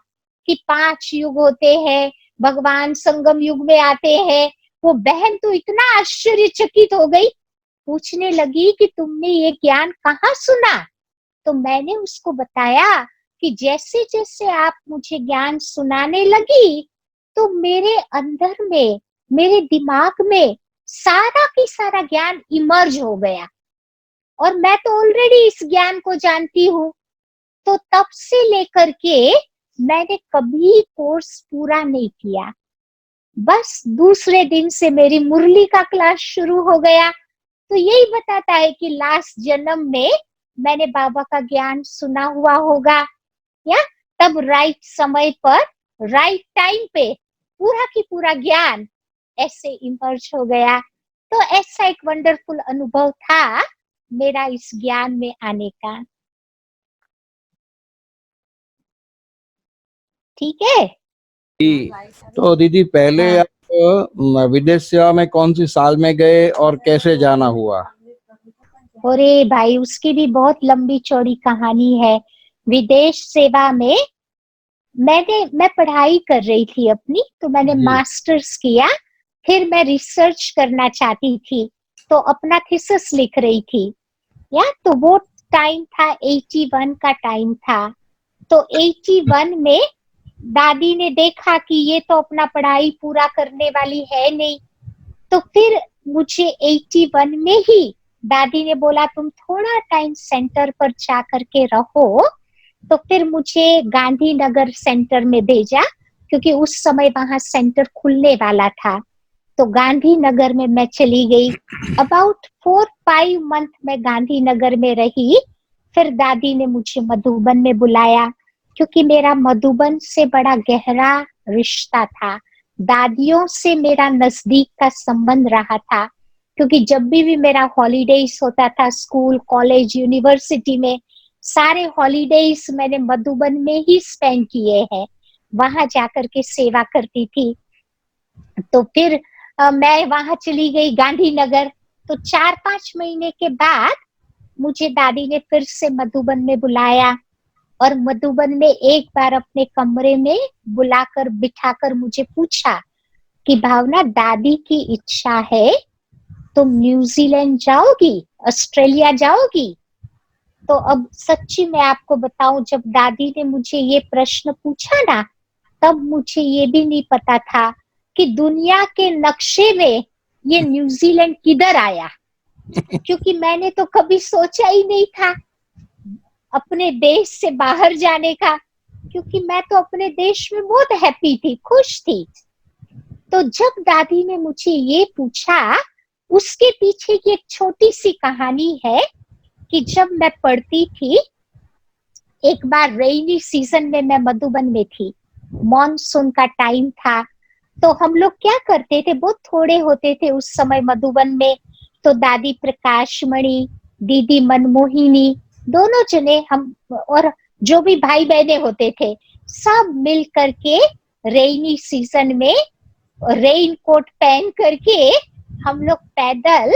कि 5 युग होते हैं, भगवान संगम युग में आते हैं। वो बहन तो इतना आश्चर्यचकित हो गई, पूछने लगी कि तुमने ये ज्ञान कहाँ सुना। तो मैंने उसको बताया कि जैसे जैसे आप मुझे ज्ञान सुनाने लगी, तो मेरे अंदर में, मेरे दिमाग में सारा की सारा ज्ञान इमर्ज हो गया और मैं तो ऑलरेडी इस ज्ञान को जानती हूँ। तो तब से लेकर के मैंने कभी कोर्स पूरा नहीं किया। बस दूसरे दिन से मेरी मुरली का क्लास शुरू हो गया। तो यही बताता है कि लास्ट जन्म में मैंने बाबा का ज्ञान सुना हुआ होगा, या तब राइट समय पर राइट टाइम पे पूरा की पूरा ज्ञान ऐसे इमर्ज हो गया। तो ऐसा एक वंडरफुल अनुभव था मेरा इस ज्ञान में आने का। ठीक है। जी। तो दीदी पहले हाँ। आप विदेश सेवा में कौन सी साल में गए और कैसे जाना हुआ? अरे भाई, उसकी भी बहुत लंबी चौड़ी कहानी है। विदेश सेवा में मैं पढ़ाई कर रही थी अपनी, तो मैंने जी। मास्टर्स किया। फिर मैं रिसर्च करना चाहती थी, तो अपना थीसिस लिख रही थी। या तो वो टाइम था 81 का टाइम था। तो 81 में दादी ने देखा कि ये तो अपना पढ़ाई पूरा करने वाली है नहीं। तो फिर मुझे 81 में ही दादी ने बोला तुम थोड़ा टाइम सेंटर पर जा करके रहो। तो फिर मुझे गांधीनगर सेंटर में भेजा, क्योंकि उस समय वहां सेंटर खुलने वाला था। तो गांधीनगर में मैं चली गई। अबाउट 4-5 मंथ में गांधीनगर में रही। फिर दादी ने मुझे मधुबन में बुलाया, क्योंकि मेरा मधुबन से बड़ा गहरा रिश्ता था। दादियों से मेरा नजदीक का संबंध रहा था, क्योंकि जब भी मेरा हॉलीडेज होता था स्कूल कॉलेज यूनिवर्सिटी में, सारे हॉलीडेज मैंने मधुबन में ही स्पेंड किए हैं। वहां जाकर के सेवा करती थी। तो फिर मैं वहां चली गई गांधीनगर। तो 4-5 महीने के बाद मुझे दादी ने फिर से मधुबन में बुलाया, और मधुबन में एक बार अपने कमरे में बुलाकर बिठाकर मुझे पूछा कि भावना, दादी की इच्छा है तुम न्यूजीलैंड जाओगी, ऑस्ट्रेलिया जाओगी। तो अब सच्ची मैं आपको बताऊं, जब दादी ने मुझे ये प्रश्न पूछा ना, तब मुझे ये भी नहीं पता था कि दुनिया के नक्शे में ये न्यूजीलैंड किधर आया, क्योंकि मैंने तो कभी सोचा ही नहीं था अपने देश से बाहर जाने का, क्योंकि मैं तो अपने देश में बहुत हैप्पी थी, खुश थी। तो जब दादी ने मुझे ये पूछा, उसके पीछे की एक छोटी सी कहानी है कि जब मैं पढ़ती थी, एक बार रेनी सीजन में मैं मधुबन में थी, मॉनसून का टाइम था। तो हम लोग क्या करते थे, बहुत थोड़े होते थे उस समय मधुबन में। तो दादी प्रकाशमणि, दीदी मनमोहिनी, दोनों जने हम और जो भी भाई बहने होते थे, सब मिल करके रेनी सीजन में रेन कोट पहन करके हम लोग पैदल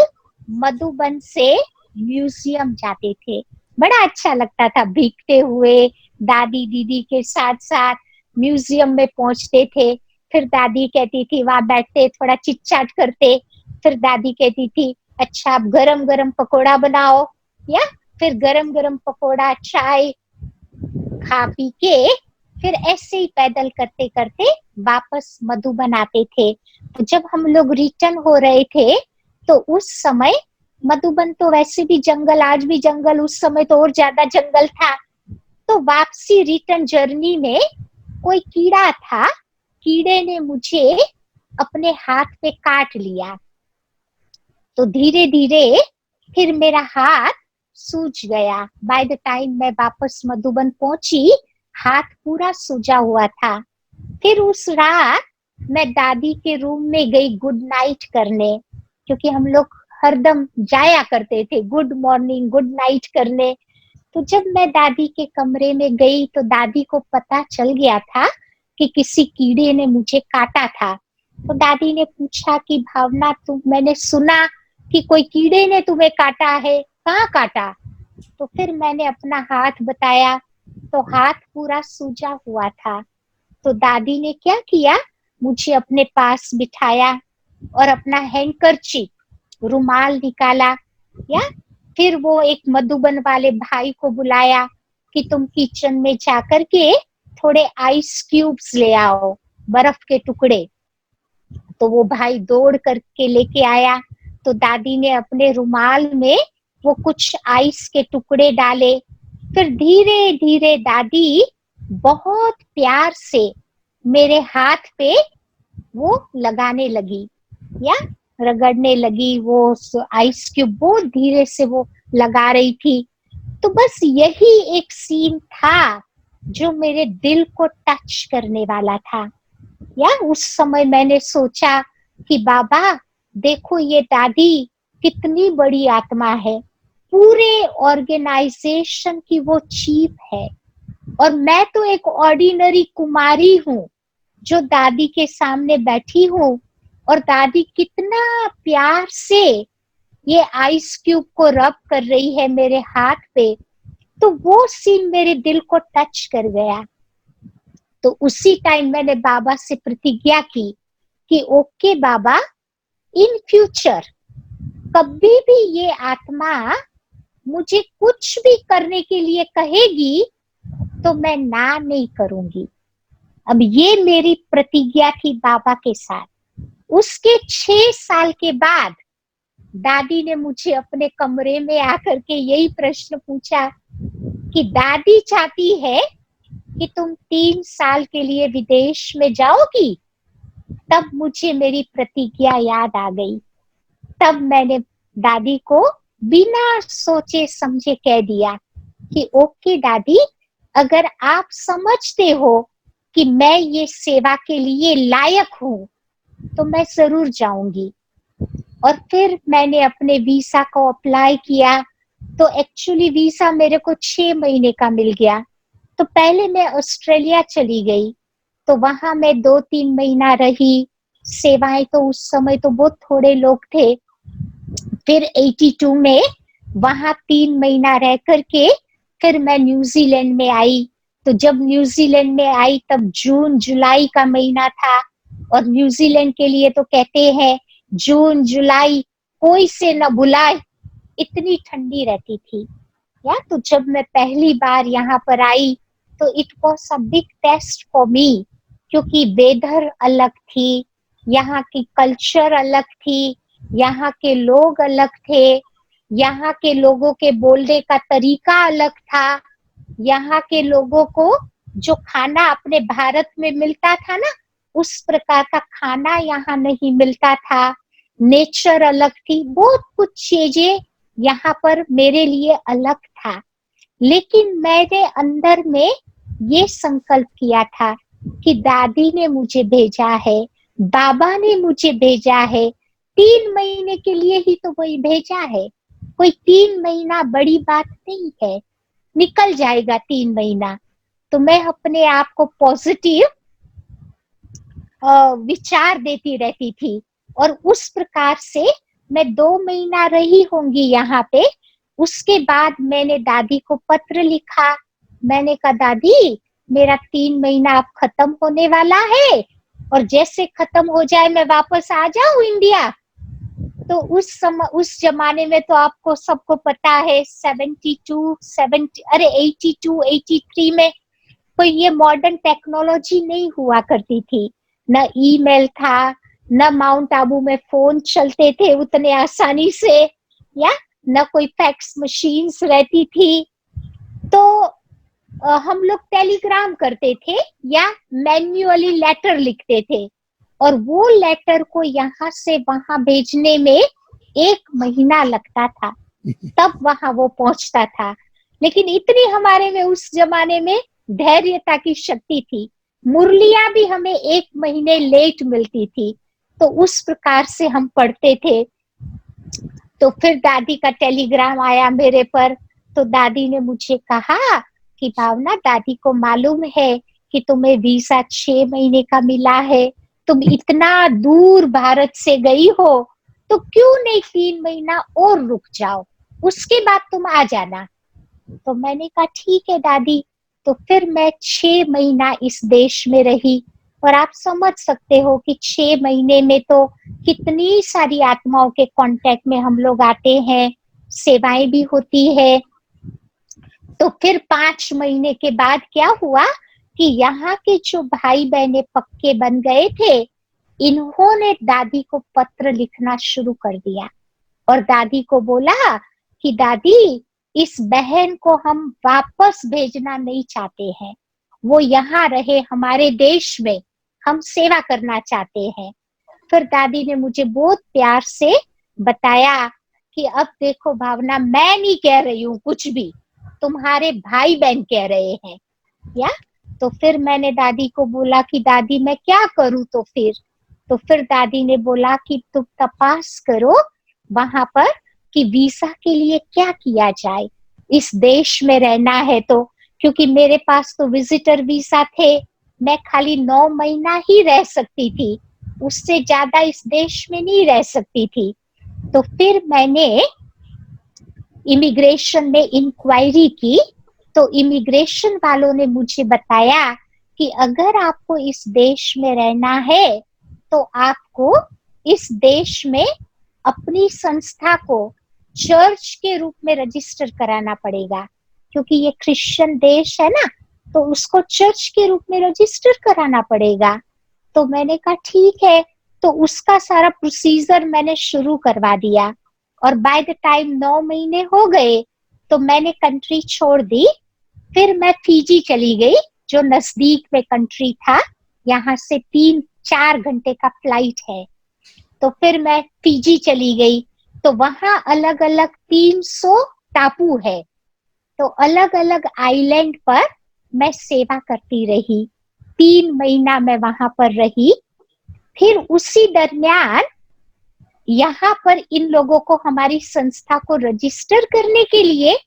मधुबन से म्यूजियम जाते थे। बड़ा अच्छा लगता था, भीगते हुए दादी दीदी के साथ साथ म्यूजियम में पहुंचते थे। फिर दादी कहती थी वहां बैठते थोड़ा चिट चाट करते। फिर दादी कहती थी अच्छा आप गरम गरम पकोड़ा बनाओ, या फिर गरम गरम पकोड़ा चाय खा पी के फिर ऐसे ही पैदल करते करते वापस मधुबन आते थे। तो जब हम लोग रिटर्न हो रहे थे, तो उस समय मधुबन तो वैसे भी जंगल, आज भी जंगल, उस समय तो और ज्यादा जंगल था। तो वापसी रिटर्न जर्नी में कोई कीड़ा था, कीड़े ने मुझे अपने हाथ पे काट लिया। तो धीरे धीरे फिर मेरा हाथ सूज गया। बाय द टाइम मैं वापस मधुबन पहुंची, हाथ पूरा सूजा हुआ था। फिर उस रात मैं दादी के रूम में गई गुड नाइट करने, क्योंकि हम लोग हरदम जाया करते थे गुड मॉर्निंग गुड नाइट करने। तो जब मैं दादी के कमरे में गई, तो दादी को पता चल गया था कि किसी कीड़े ने मुझे काटा था। तो दादी ने पूछा कि भावना, तुम, मैंने सुना कि कोई कीड़े ने तुम्हें काटा है, कहाँ काटा? तो फिर मैंने अपना हाथ बताया, तो हाथ पूरा सूजा हुआ था। तो दादी ने क्या किया, मुझे अपने पास बिठाया और अपना हैंकरचीफ, रुमाल निकाला, या फिर वो एक मधुबन वाले भाई को बुलाया कि तुम किचन में जाकर के थोड़े आइस क्यूब्स ले आओ, बर्फ के टुकड़े। तो वो भाई दौड़ करके लेके आया। तो दादी ने अपने रुमाल में वो कुछ आइस के टुकड़े डाले। फिर धीरे धीरे दादी बहुत प्यार से मेरे हाथ पे वो लगाने लगी या रगड़ने लगी, वो आइस क्यूब बहुत धीरे से वो लगा रही थी। तो बस यही एक सीन था जो मेरे दिल को टच करने वाला था। या उस समय मैंने सोचा कि बाबा देखो ये दादी कितनी बड़ी आत्मा है, पूरे ऑर्गेनाइजेशन की वो चीफ है और मैं तो एक ऑर्डिनरी कुमारी हूँ जो दादी के सामने बैठी हूँ, और दादी कितना प्यार से ये आइस क्यूब को रब कर रही है मेरे हाथ पे। तो वो सीन मेरे दिल को टच कर गया। तो उसी टाइम मैंने बाबा से प्रतिज्ञा की कि ओके बाबा, इन फ्यूचर कभी भी ये आत्मा मुझे कुछ भी करने के लिए कहेगी तो मैं ना नहीं करूंगी। अब ये मेरी प्रतिज्ञा थी बाबा के साथ। उसके 6 साल के बाद दादी ने मुझे अपने कमरे में आकर के यही प्रश्न पूछा कि दादी चाहती है कि तुम 3 साल के लिए विदेश में जाओगी। तब मुझे मेरी प्रतिज्ञा याद आ गई। तब मैंने दादी को बिना सोचे समझे कह दिया कि ओके दादी, अगर आप समझते हो कि मैं ये सेवा के लिए लायक हूँ तो मैं जरूर जाऊंगी। और फिर मैंने अपने वीसा को अप्लाई किया। तो एक्चुअली वीसा मेरे को 6 महीने का मिल गया। तो पहले मैं ऑस्ट्रेलिया चली गई, तो वहां मैं 2-3 महीना रही। सेवाएं तो उस समय तो बहुत थोड़े लोग थे। फिर 82 में वहां 3 महीना रह करके फिर मैं न्यूजीलैंड में आई। तो जब न्यूजीलैंड में आई तब जून जुलाई का महीना था, और न्यूजीलैंड के लिए तो कहते हैं जून जुलाई कोई से न बुलाए, इतनी ठंडी रहती थी। या तो जब मैं पहली बार यहाँ पर आई तो it was a big test for me, क्योंकि वेदर अलग थी, यहाँ की कल्चर अलग थी, यहाँ के लोग अलग थे, यहाँ के लोगों के बोलने का तरीका अलग था। यहाँ के लोगों को जो खाना अपने भारत में मिलता था ना, उस प्रकार का खाना यहाँ नहीं मिलता था। नेचर अलग थी, बहुत कुछ चीजें यहाँ पर मेरे लिए अलग था। लेकिन मैंने अंदर में ये संकल्प किया था कि दादी ने मुझे भेजा है, बाबा ने मुझे भेजा है, 3 महीने के लिए ही तो वही भेजा है। कोई 3 महीना बड़ी बात नहीं है, निकल जाएगा 3 महीना। तो मैं अपने आप को पॉजिटिव विचार देती रहती थी, और उस प्रकार से मैं 2 महीना रही होंगी यहाँ पे। उसके बाद मैंने दादी को पत्र लिखा। मैंने कहा दादी, मेरा 3 महीना अब खत्म होने वाला है, और जैसे खत्म हो जाए मैं वापस आ जाऊं इंडिया। तो उस जमाने में तो आपको सबको पता है 82 83 में कोई ये मॉडर्न टेक्नोलॉजी नहीं हुआ करती थी। न ईमेल था, न माउंट आबू में फोन चलते थे उतने आसानी से, या न कोई फैक्स मशीन्स रहती थी। तो हम लोग टेलीग्राम करते थे या मैन्युअली लेटर लिखते थे, और वो लेटर को यहाँ से वहां भेजने में 1 महीना लगता था, तब वहां वो पहुंचता था। लेकिन इतनी हमारे में उस जमाने में धैर्यता की शक्ति थी, मुरलियां भी हमें 1 महीने लेट मिलती थी। तो उस प्रकार से हम पढ़ते थे। तो फिर दादी का टेलीग्राम आया मेरे पर। तो दादी ने मुझे कहा कि भावना, दादी को मालूम है कि तुम्हें वीजा 6 महीने का मिला है, तुम इतना दूर भारत से गई हो, तो क्यों नहीं 3 महीना और रुक जाओ, उसके बाद तुम आ जाना। तो मैंने कहा ठीक है दादी। तो फिर मैं 6 महीना इस देश में रही, और आप समझ सकते हो कि 6 महीने में तो कितनी सारी आत्माओं के कांटेक्ट में हम लोग आते हैं, सेवाएं भी होती है। तो फिर 5 महीने के बाद क्या हुआ कि यहाँ के जो भाई बहने पक्के बन गए थे, इन्होंने दादी को पत्र लिखना शुरू कर दिया, और दादी को बोला कि दादी, इस बहन को हम वापस भेजना नहीं चाहते हैं, वो यहाँ रहे हमारे देश में, हम सेवा करना चाहते हैं। फिर दादी ने मुझे बहुत प्यार से बताया कि अब देखो भावना, मैं नहीं कह रही हूँ कुछ भी, तुम्हारे भाई बहन कह रहे हैं या। तो फिर मैंने दादी को बोला कि दादी मैं क्या करूँ तो फिर दादी ने बोला कि तुम तपास करो वहां पर कि वीजा के लिए क्या किया जाए, इस देश में रहना है तो, क्योंकि मेरे पास तो विजिटर वीजा थे, मैं खाली 9 महीना ही रह सकती थी, उससे ज्यादा इस देश में नहीं रह सकती थी। तो फिर मैंने इमिग्रेशन में इंक्वायरी की, तो इमिग्रेशन वालों ने मुझे बताया कि अगर आपको इस देश में रहना है तो आपको इस देश में अपनी संस्था को चर्च के रूप में रजिस्टर कराना पड़ेगा, क्योंकि ये क्रिश्चियन देश है ना, तो उसको चर्च के रूप में रजिस्टर कराना पड़ेगा। तो मैंने कहा ठीक है, तो उसका सारा प्रोसीजर मैंने शुरू करवा दिया, और बाय द टाइम 9 महीने हो गए तो मैंने कंट्री छोड़ दी। फिर मैं फीजी चली गई, जो नजदीक में कंट्री था, यहाँ से 3-4 घंटे का फ्लाइट है। तो फिर मैं फीजी चली गई, तो वहां अलग अलग 300 टापू है, तो अलग अलग आइलैंड पर मैं सेवा करती रही। 3 महीना मैं वहां पर रही। फिर उसी दरमियान यहाँ पर इन लोगों को, हमारी संस्था को रजिस्टर करने के लिए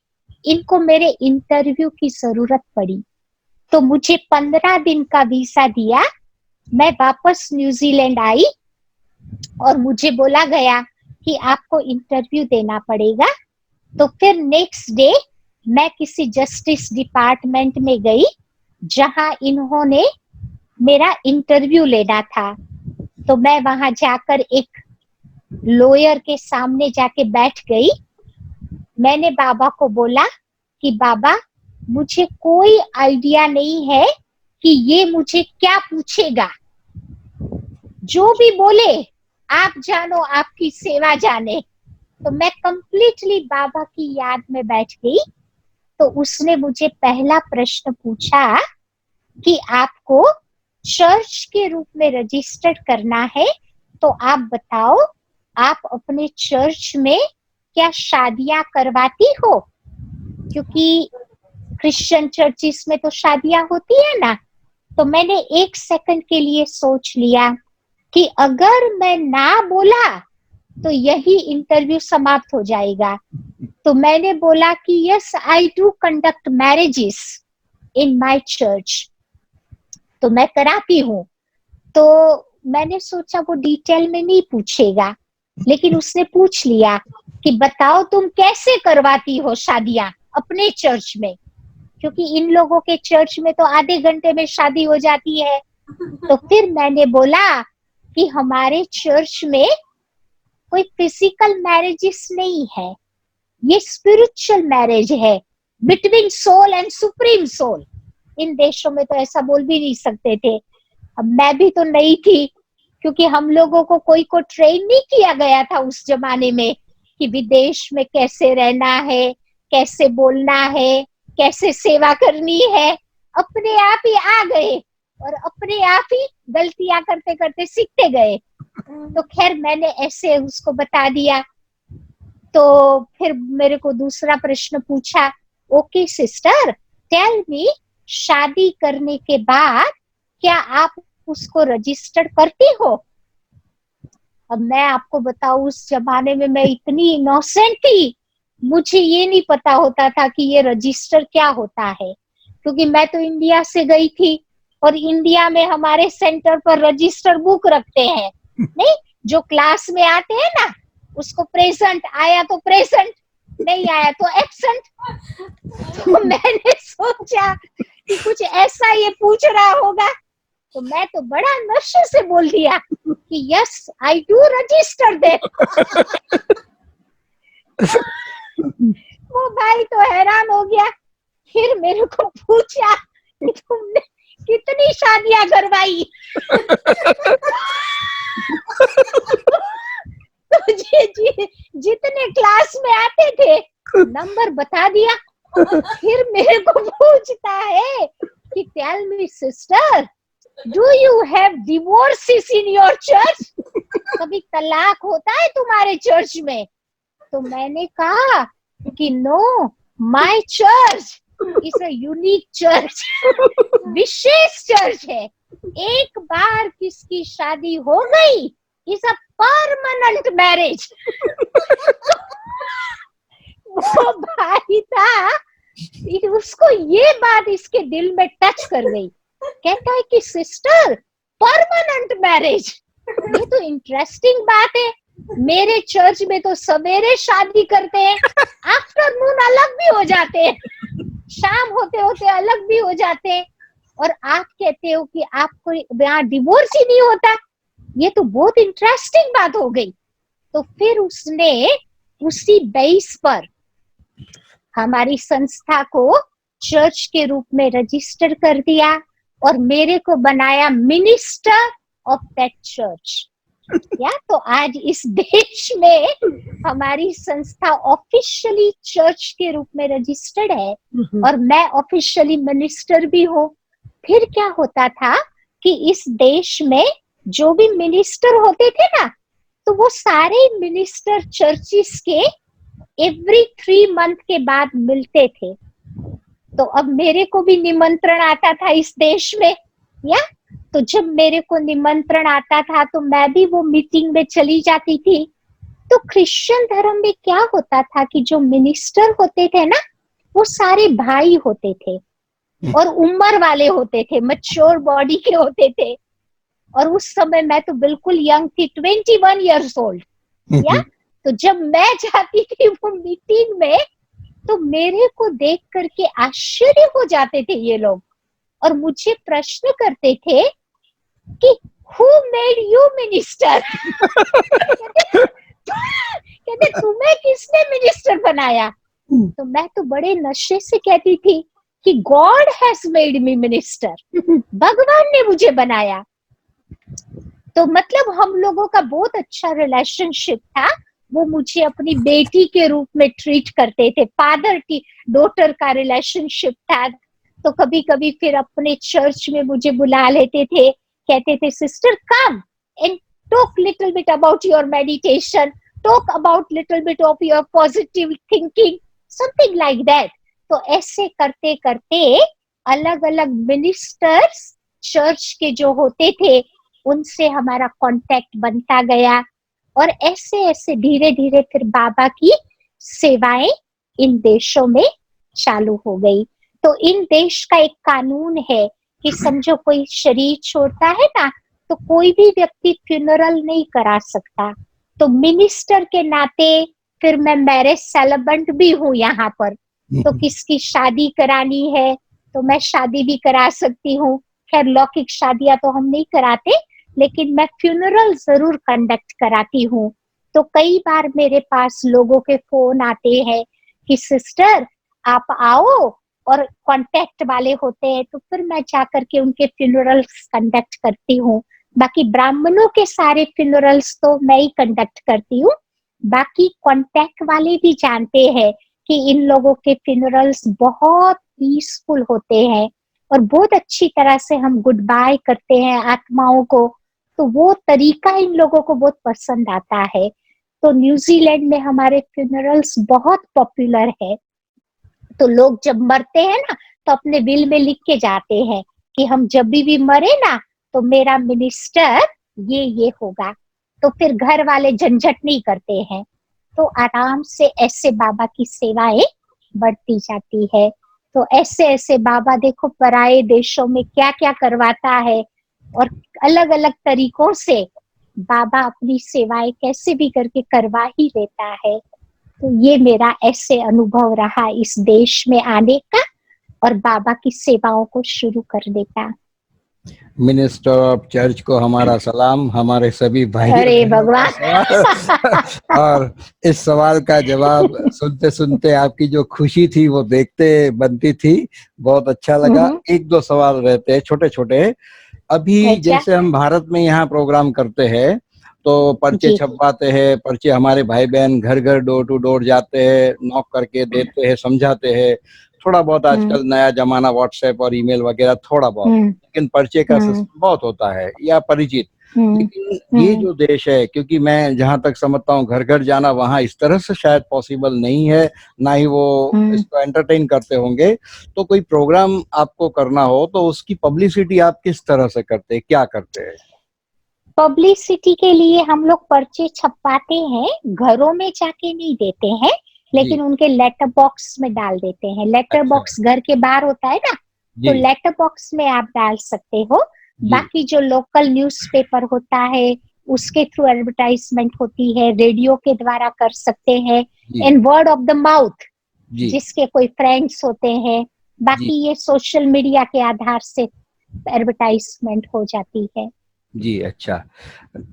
इनको मेरे इंटरव्यू की जरूरत पड़ी, तो मुझे 15 दिन का वीजा दिया। मैं वापस न्यूजीलैंड आई और मुझे बोला गया कि आपको इंटरव्यू देना पड़ेगा। तो फिर नेक्स्ट डे मैं किसी जस्टिस डिपार्टमेंट में गई, जहां इन्होंने मेरा इंटरव्यू लेना था। तो मैं वहां जाकर एक लॉयर के सामने जाके बैठ गई। मैंने बाबा को बोला कि बाबा, मुझे कोई आइडिया नहीं है कि ये मुझे क्या पूछेगा, जो भी बोले आप जानो, आपकी सेवा जाने। तो मैं कंप्लीटली बाबा की याद में बैठ गई। तो उसने मुझे पहला प्रश्न पूछा कि आपको चर्च के रूप में रजिस्टर्ड करना है, तो आप बताओ, आप अपने चर्च में क्या शादियां करवाती हो, क्योंकि क्रिश्चियन चर्चिस में तो शादियां होती है ना। तो मैंने 1 सेकंड के लिए सोच लिया कि अगर मैं ना बोला तो यही इंटरव्यू समाप्त हो जाएगा। तो मैंने बोला कि yes, I do conduct marriages in my church, तो मैं कराती हूँ। तो मैंने सोचा वो डिटेल में नहीं पूछेगा, लेकिन उसने पूछ लिया कि बताओ तुम कैसे करवाती हो शादियां अपने चर्च में, क्योंकि इन लोगों के चर्च में तो आधे घंटे में शादी हो जाती है। तो फिर मैंने बोला कि हमारे चर्च में कोई फिजिकल मैरिजेस नहीं है, ये स्पिरिचुअल मैरिज है between soul and supreme soul. इन देशों में तो ऐसा बोल भी नहीं सकते थे। अब मैं भी तो नई थी, क्योंकि हम लोगों को कोई को ट्रेन नहीं किया गया था उस जमाने में कि विदेश में कैसे रहना है, कैसे बोलना है, कैसे सेवा करनी है। अपने आप ही आ गए और अपने आप ही गलतियां करते करते सीखते गए। तो खैर मैंने ऐसे उसको बता दिया। तो फिर मेरे को दूसरा प्रश्न पूछा, ओके सिस्टर, टेल मी, शादी करने के बाद क्या आप उसको रजिस्टर करती हो? अब मैं आपको बताऊं, उस जमाने में मैं इतनी इनोसेंट थी, मुझे ये नहीं पता होता था कि ये रजिस्टर क्या होता है, क्योंकि मैं तो इंडिया से गई थी और इंडिया में हमारे सेंटर पर रजिस्टर बुक रखते हैं, नहीं, जो क्लास में आते हैं ना, उसको प्रेजेंट आया तो प्रेजेंट, नहीं आया तो एब्सेंट। तो मैंने सोचा कि कुछ ऐसा ये पूछ रहा होगा, तो मैं तो बड़ा नशे से बोल दिया कि यस, आई डू रजिस्टर दे। वो भाई तो हैरान हो गया। फिर मेरे को पूछा कि तुमने कितनी शादियां करवाई? तो जितने क्लास में आते थे नंबर बता दिया। फिर मेरे को पूछता है कि tell me sister, do you have divorces in your church? कभी तलाक होता है तुम्हारे चर्च में? तो मैंने कहा कि no, my church is a unique church, विशेष चर्च है। एक बार किसकी शादी हो गई इज अ परमानेंट मैरिज। वो भाई था, उसको ये बात इसके दिल में टच कर गई। कहता है कि सिस्टर, परमानेंट मैरिज, ये तो इंटरेस्टिंग बात है। मेरे चर्च में तो सवेरे शादी करते हैं, आफ्टरनून अलग भी हो जाते हैं, शाम होते होते अलग भी हो जाते हैं, और आप कहते हो कि आपको यहाँ डिवोर्स ही नहीं होता। ये तो बहुत इंटरेस्टिंग बात हो गई। तो फिर उसने उसी बेस पर हमारी संस्था को चर्च के रूप में रजिस्टर कर दिया और मेरे को बनाया मिनिस्टर ऑफ दैट चर्च। या तो आज इस देश में हमारी संस्था ऑफिशियली चर्च के रूप में रजिस्टर्ड है और मैं ऑफिशियली मिनिस्टर भी हूँ। फिर क्या होता था कि इस देश में जो भी मिनिस्टर होते थे ना, तो वो सारे मिनिस्टर चर्चिस के एवरी 3 मंथ के बाद मिलते थे। तो अब मेरे को भी निमंत्रण आता था इस देश में, या तो जब मेरे को निमंत्रण आता था तो मैं भी वो मीटिंग में चली जाती थी। तो क्रिश्चियन धर्म में क्या होता था कि जो मिनिस्टर होते थे ना, वो सारे भाई होते थे और उम्र वाले होते थे, मैच्योर बॉडी के होते थे। और उस समय मैं तो बिल्कुल यंग थी, 21 इयर्स ओल्ड। या तो जब मैं जाती थी वो मीटिंग में, तो मेरे को देख करके आश्चर्य हो जाते थे ये लोग और मुझे प्रश्न करते थे कि हु मेड यू मिनिस्टर? कहते तुम्हें किसने मिनिस्टर बनाया? तो मैं तो बड़े नशे से कहती थी कि God has made me minister, भगवान ने मुझे बनाया। तो मतलब हम लोगों का बहुत अच्छा रिलेशनशिप था। वो मुझे अपनी बेटी के रूप में ट्रीट करते थे, फादर की डॉटर का रिलेशनशिप था। तो कभी कभी फिर अपने चर्च में मुझे बुला लेते थे, कहते थे sister come and talk little bit about your meditation, talk about little bit of your positive thinking, something like that. तो ऐसे करते करते अलग अलग मिनिस्टर्स चर्च के जो होते थे उनसे हमारा कांटेक्ट बनता गया और ऐसे ऐसे धीरे धीरे फिर बाबा की सेवाएं इन देशों में चालू हो गई। तो इन देश का एक कानून है कि समझो कोई शरीर छोड़ता है ना, तो कोई भी व्यक्ति फ्यूनरल नहीं करा सकता। तो मिनिस्टर के नाते फिर मैं मैरिज सेलिब्रेंट भी हूँ यहाँ पर। तो किसकी शादी करानी है तो मैं शादी भी करा सकती हूँ। खैर लौकिक शादियां तो हम नहीं कराते, लेकिन मैं फ्यूनरल जरूर कंडक्ट कराती हूँ। तो कई बार मेरे पास लोगों के फोन आते हैं कि सिस्टर आप आओ, और कांटेक्ट वाले होते हैं तो फिर मैं जाकर के उनके फ्यूनरल्स कंडक्ट करती हूँ। बाकी ब्राह्मणों के सारे फ्यूनरल्स तो मैं ही कंडक्ट करती हूँ। बाकी कांटेक्ट वाले भी जानते हैं कि इन लोगों के फ्यूनरल्स बहुत पीसफुल होते हैं और बहुत अच्छी तरह से हम गुड बाय करते हैं आत्माओं को। तो वो तरीका इन लोगों को बहुत पसंद आता है। तो न्यूजीलैंड में हमारे फ्यूनरल्स बहुत पॉपुलर है। तो लोग जब मरते हैं ना तो अपने विल में लिख के जाते हैं कि हम जब भी मरे ना तो मेरा मिनिस्टर ये होगा। तो फिर घर वाले झंझट नहीं करते हैं, तो आराम से ऐसे बाबा की सेवाएं बढ़ती जाती है। तो ऐसे ऐसे बाबा देखो पराये देशों में क्या क्या करवाता है और अलग अलग तरीकों से बाबा अपनी सेवाएं कैसे भी करके करवा ही लेता है। तो ये मेरा ऐसे अनुभव रहा इस देश में आने का और बाबा की सेवाओं को शुरू करने का। मिनिस्टर ऑफ चर्च को हमारा सलाम, हमारे सभी भाई अरे भगवान और इस सवाल का जवाब सुनते सुनते आपकी जो खुशी थी वो देखते बनती थी। बहुत अच्छा लगा। एक दो सवाल रहते हैं छोटे छोटे। अभी जैसे हम भारत में यहाँ प्रोग्राम करते हैं तो पर्चे छपवाते हैं, पर्चे हमारे भाई बहन घर घर डोर टू डोर जाते हैं, नॉक करके देते हैं, समझाते हैं। थोड़ा बहुत आजकल नया जमाना व्हाट्सएप और ईमेल वगैरह थोड़ा बहुत, लेकिन पर्चे का सिस्टम बहुत होता है या परिचित। लेकिन ये जो देश है, क्योंकि मैं जहां तक समझता हूँ घर घर जाना वहां इस तरह से शायद पॉसिबल नहीं है, ना ही वो इसको एंटरटेन करते होंगे। तो कोई प्रोग्राम आपको करना हो तो उसकी पब्लिसिटी आप किस तरह से करते हैं, क्या करते हैं? पब्लिसिटी के लिए हम लोग पर्चे छपवाते हैं, घरों में जाके नहीं देते हैं, लेकिन उनके लेटर बॉक्स में डाल देते हैं। लेटर बॉक्स घर के बाहर होता है ना, तो लेटर बॉक्स में आप डाल सकते हो। बाकी जो लोकल न्यूज़पेपर होता है उसके थ्रू एडवर्टाइजमेंट होती है, रेडियो के द्वारा कर सकते हैं, and word of the mouth जिसके कोई फ्रेंड्स होते हैं। बाकी ये सोशल मीडिया के आधार से एडवर्टाइजमेंट हो जाती है। जी, अच्छा।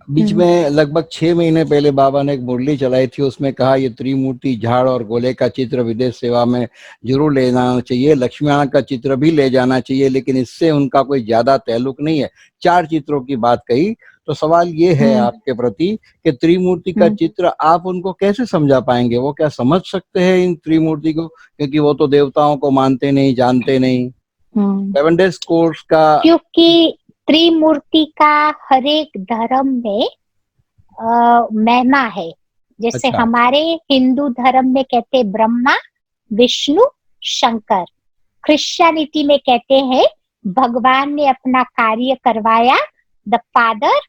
बीच में लगभग 6 महीने पहले बाबा ने एक मुरली चलाई थी, उसमें कहा ये त्रिमूर्ति झाड़ और गोले का चित्र विदेश सेवा में जरूर ले जाना चाहिए, लक्ष्मीनारायण का चित्र भी ले जाना चाहिए, लेकिन इससे उनका कोई ज्यादा ताल्लुक नहीं है। 4 चित्रों की बात कही। तो सवाल ये है आपके प्रति कि त्रिमूर्ति का चित्र आप उनको कैसे समझा पाएंगे? वो क्या समझ सकते हैं इन त्रिमूर्ति को? क्योंकि वो तो देवताओं को मानते नहीं, जानते नहीं। 7 डेज कोर्स का, क्योंकि त्रिमूर्ति का हर एक धर्म में महिमा है। जैसे हमारे हिंदू धर्म में कहते हैं ब्रह्मा, विष्णु, शंकर। क्रिश्चियनिटी में कहते हैं भगवान ने अपना कार्य करवाया, the Father,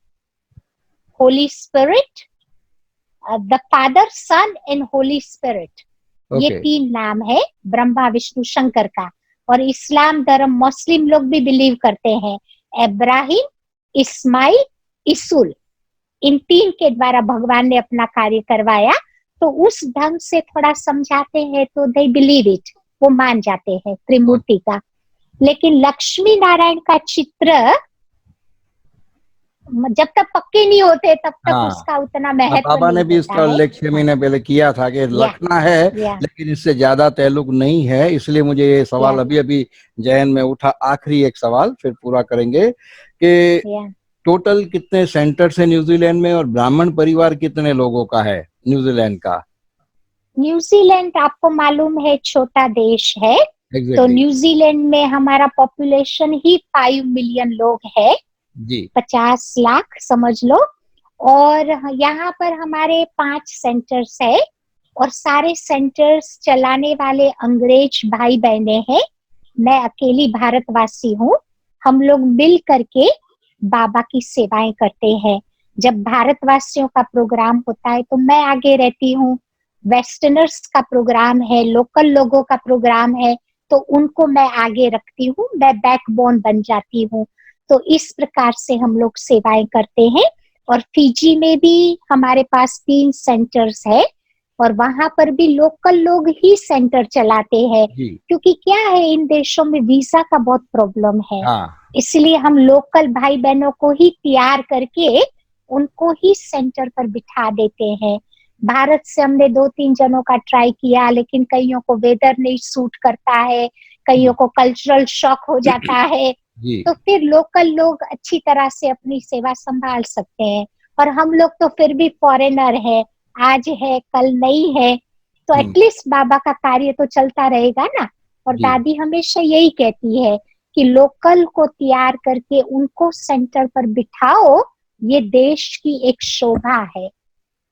Holy Spirit, the Father, Son and Holy Spirit. ये 3 नाम है ब्रह्मा, विष्णु, शंकर का। और इस्लाम धर्म, मुस्लिम लोग भी बिलीव करते हैं इब्राहिम, इस्माइल, इसूल, इन 3 के द्वारा भगवान ने अपना कार्य करवाया। तो उस ढंग से थोड़ा समझाते हैं तो दे बिलीव इट, वो मान जाते हैं त्रिमूर्ति का। लेकिन लक्ष्मी नारायण का चित्र जब तक पक्के नहीं होते तब तक उसका उतना महत्व बाबा ने भी नहीं इसका होता है। उल्लेख 6 महीने पहले किया था कि लखना है, लेकिन इससे ज्यादा ताल्लुक नहीं है। इसलिए मुझे ये सवाल अभी जहन में उठा। आखिरी एक सवाल फिर पूरा करेंगे कि टोटल कितने सेंटर्स है न्यूजीलैंड में, और ब्राह्मण परिवार कितने लोगों का है न्यूजीलैंड का? न्यूजीलैंड आपको मालूम है छोटा देश है। तो न्यूजीलैंड में हमारा पॉपुलेशन ही 5 मिलियन लोग है जी, 50 लाख समझ लो। और यहाँ पर हमारे 5 सेंटर्स है, और सारे सेंटर्स चलाने वाले अंग्रेज भाई बहने हैं। मैं अकेली भारतवासी हूँ। हम लोग मिल करके बाबा की सेवाएं करते हैं। जब भारतवासियों का प्रोग्राम होता है तो मैं आगे रहती हूँ। वेस्टर्नर्स का प्रोग्राम है, लोकल लोगों का प्रोग्राम है, तो उनको मैं आगे रखती हूँ, मैं बैकबोन बन जाती हूँ। तो इस प्रकार से हम लोग सेवाएं करते हैं। और फिजी में भी हमारे पास 3 सेंटर्स है, और वहां पर भी लोकल लोग ही सेंटर चलाते हैं। क्योंकि क्या है, इन देशों में वीजा का बहुत प्रॉब्लम है। इसलिए हम लोकल भाई बहनों को ही तैयार करके उनको ही सेंटर पर बिठा देते हैं। भारत से हमने 2-3 जनों का ट्राई किया, लेकिन कईयों को वेदर नहीं सूट करता है, कईयों को कल्चरल शॉक हो जाता है। तो फिर लोकल लोग अच्छी तरह से अपनी सेवा संभाल सकते हैं। और हम लोग तो फिर भी फॉरेनर है, आज है कल नहीं है, तो एटलीस्ट बाबा का कार्य तो चलता रहेगा ना। और दादी हमेशा यही कहती है कि लोकल को तैयार करके उनको सेंटर पर बिठाओ, ये देश की एक शोभा है।